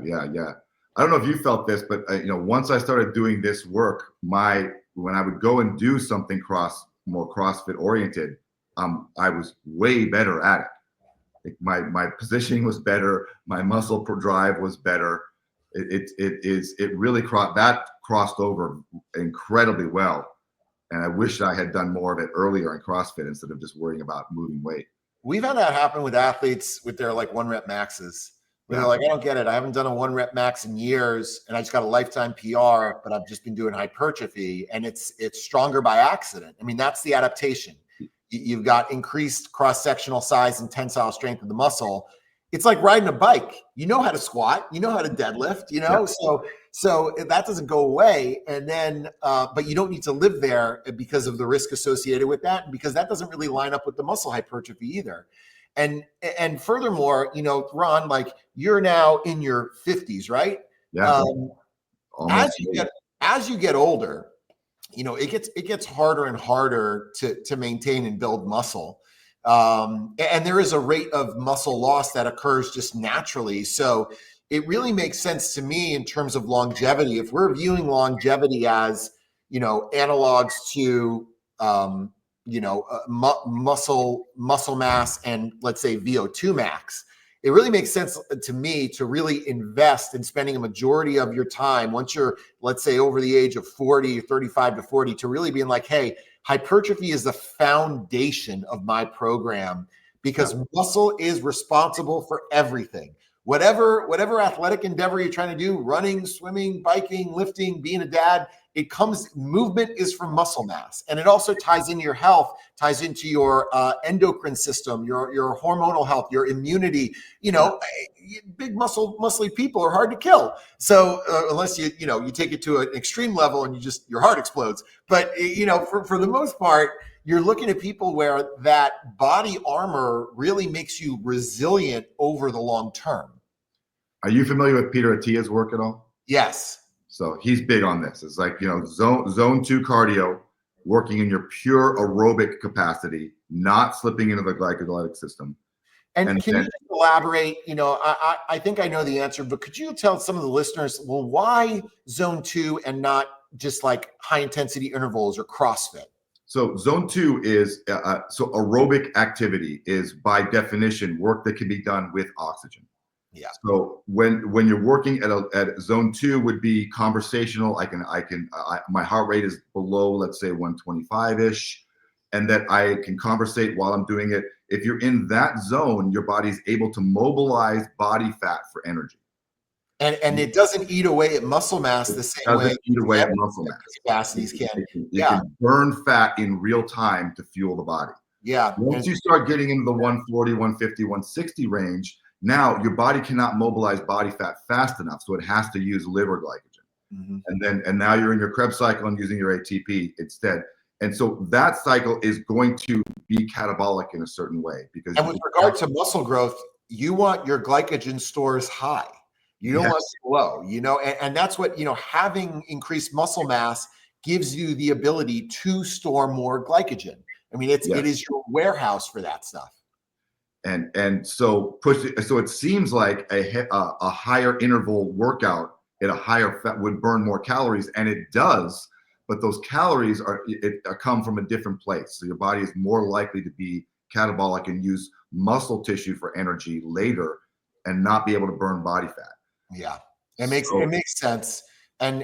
I don't know if you felt this, but once I started doing this work, when I would go and do something more CrossFit oriented, I was way better at it. My positioning was better. My muscle drive was better. It really crossed over incredibly well. And I wish I had done more of it earlier in CrossFit instead of just worrying about moving weight. We've had that happen with athletes with their like 1 rep maxes. They're like, I don't get it. I haven't done a 1 rep max in years and I just got a lifetime PR, but I've just been doing hypertrophy and it's stronger by accident. I mean, that's the adaptation. You've got increased cross-sectional size and tensile strength of the muscle. It's like riding a bike. You know how to squat, you know how to deadlift, so that doesn't go away. And then, but you don't need to live there because of the risk associated with that, because that doesn't really line up with the muscle hypertrophy either. And furthermore, Ron, like you're now in your 50s, right? Yeah. As you get older, it gets harder and harder to maintain and build muscle. And there is a rate of muscle loss that occurs just naturally. So it really makes sense to me in terms of longevity. If we're viewing longevity as, analogs to, muscle mass and, let's say, VO2 max, it really makes sense to me to really invest in spending a majority of your time once you're, let's say, over the age of 40, 35 to 40, to really being like, hey, hypertrophy is the foundation of my program, because muscle is responsible for everything. Whatever athletic endeavor you're trying to do, running, swimming, biking, lifting, being a dad, movement is from muscle mass. And it also ties into your health, ties into your endocrine system, your hormonal health, your immunity. Big muscly people are hard to kill. So unless you take it to an extreme level and your heart explodes. But for the most part, you're looking at people where that body armor really makes you resilient over the long term. Are you familiar with Peter Attia's work at all? Yes. So he's big on this. It's like, zone 2 cardio, working in your pure aerobic capacity, not slipping into the glycolytic system. And can you elaborate? I think I know the answer, but could you tell some of the listeners, well, why zone 2 and not just like high intensity intervals or CrossFit? So zone 2 is, so aerobic activity is by definition work that can be done with oxygen. Yeah. So when you're working at zone 2 would be conversational. My heart rate is below, let's say 125-ish, and that I can conversate while I'm doing it. If you're in that zone, your body's able to mobilize body fat for energy. And it doesn't eat away at muscle mass the same way. Eat away at muscle mass. Capacities can. It can burn fat in real time to fuel the body. Yeah. Once you start getting into the 140, 150, 160 range, now your body cannot mobilize body fat fast enough, so it has to use liver glycogen. Mm-hmm. And now you're in your Krebs cycle and using your ATP instead. And so that cycle is going to be catabolic in a certain way. And with regard to muscle growth, you want your glycogen stores high. You don't want it low, and that's what, having increased muscle mass gives you the ability to store more glycogen. I mean, it is your warehouse for that stuff. And so so it seems like a higher interval workout at a higher fat would burn more calories, and it does, but those calories come from a different place. So your body is more likely to be catabolic and use muscle tissue for energy later and not be able to burn body fat. Yeah, it makes sense. And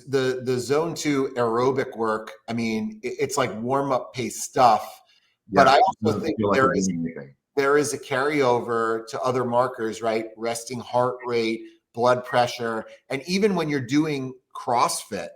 the zone 2 aerobic work, I mean, it's like warm up pace stuff, but I also think there is a carryover to other markers, right? Resting heart rate, blood pressure. And even when you're doing CrossFit,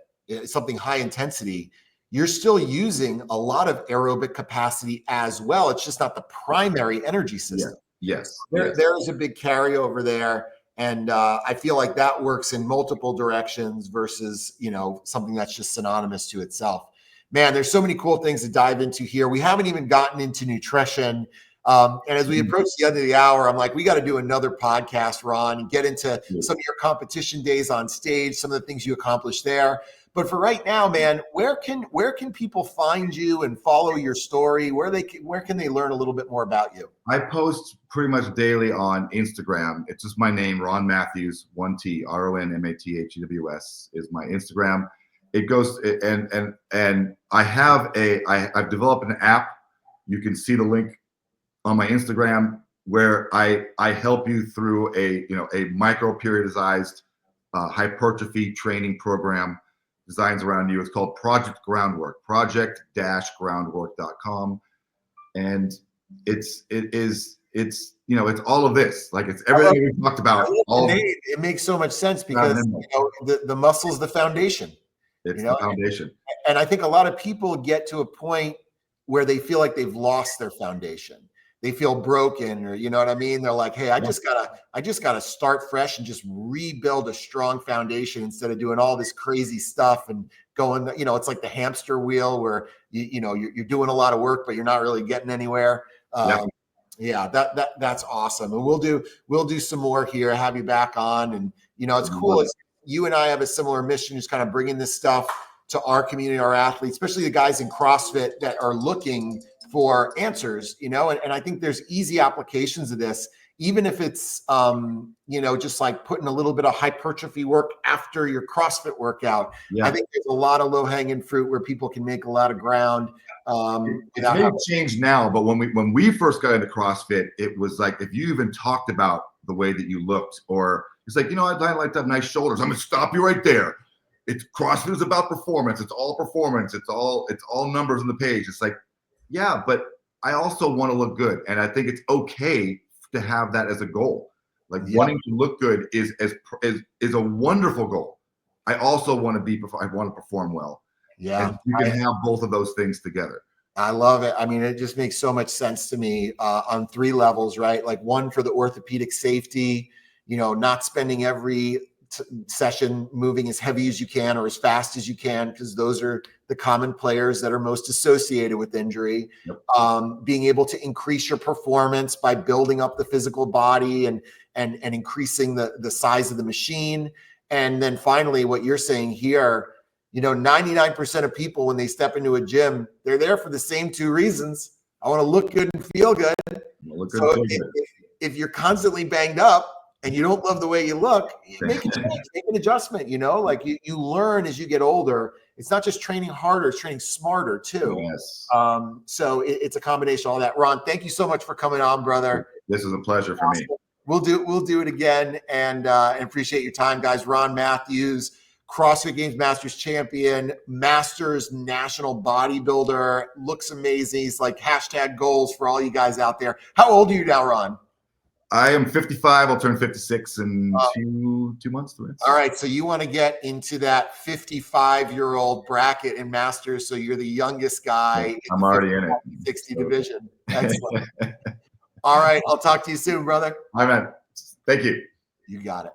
something high intensity, you're still using a lot of aerobic capacity as well. It's just not the primary energy system. Yes. There is a big carryover there. And I feel like that works in multiple directions versus, something that's just synonymous to itself. Man, there's so many cool things to dive into here. We haven't even gotten into nutrition. And as we approach the end of the hour, I'm like, we got to do another podcast, Ron, and get into some of your competition days on stage, some of the things you accomplished there. But for right now, man, where can people find you and follow your story? Where can they learn a little bit more about you? I post pretty much daily on Instagram. It's just my name, Ron Mathews, 1T, RONMATHEWS is my Instagram. It goes and I've developed an app. You can see the link on my Instagram where I help you through a micro periodized hypertrophy training program designs around you. It's called Project Groundwork, project-groundwork.com. And it's all of this. Like, it's everything we talked about. It makes so much sense because the muscle is the foundation. It's the foundation. And I think a lot of people get to a point where they feel like they've lost their foundation. They feel broken, or what I mean? They're like, hey, I just gotta start fresh and just rebuild a strong foundation instead of doing all this crazy stuff and going, it's like the hamster wheel where you're doing a lot of work, but you're not really getting anywhere. That's awesome. And we'll do some more here, have you back on. And it's cool. You and I have a similar mission, just kind of bringing this stuff to our community, our athletes, especially the guys in CrossFit that are looking for answers, you know, and I think there's easy applications of this, even if it's, you know, just like putting a little bit of hypertrophy work after your CrossFit workout. Yeah. I think there's a lot of low hanging fruit where people can make a lot of ground. It may have changed now, but when we first got into CrossFit, it was like, if you even talked about the way that you looked, or it's like, you know, I like to have nice shoulders, I'm gonna stop you right there. It's CrossFit is about performance. It's all performance. It's all numbers on the page. It's like, yeah, but I also want to look good, and I think it's okay to have that as a goal. Like wanting to look good is a wonderful goal. I also want to perform well. Yeah, and you can have both of those things together. I love it. I mean, it just makes so much sense to me on 3 levels, right? Like one for the orthopedic safety, you know, not spending every session moving as heavy as you can or as fast as you can, because those are the common players that are most associated with injury. Yep. Being able to increase your performance by building up the physical body and increasing the size of the machine. And then finally, what you're saying here, you know, 99% of people, when they step into a gym, they're there for the same 2 reasons. I want to look good and feel good. So if you're constantly banged up and you don't love the way you look, make a change, make an adjustment, you know, like you learn as you get older. It's not just training harder, it's training smarter too. Yes. So it's a combination of all that. Ron, thank you so much for coming on, brother. This is a pleasure for me. We'll do it again, and appreciate your time, guys. Ron Mathews, CrossFit Games Masters champion, Masters national bodybuilder, looks amazing. He's like #goals for all you guys out there. How old are you now, Ron? I am 55. I'll turn 56 in two months. All right. So you want to get into that 55-year-old bracket in Masters. So you're the youngest guy. I'm already in it. 60 division. Excellent. All right. I'll talk to you soon, brother. All right, man. Thank you. You got it.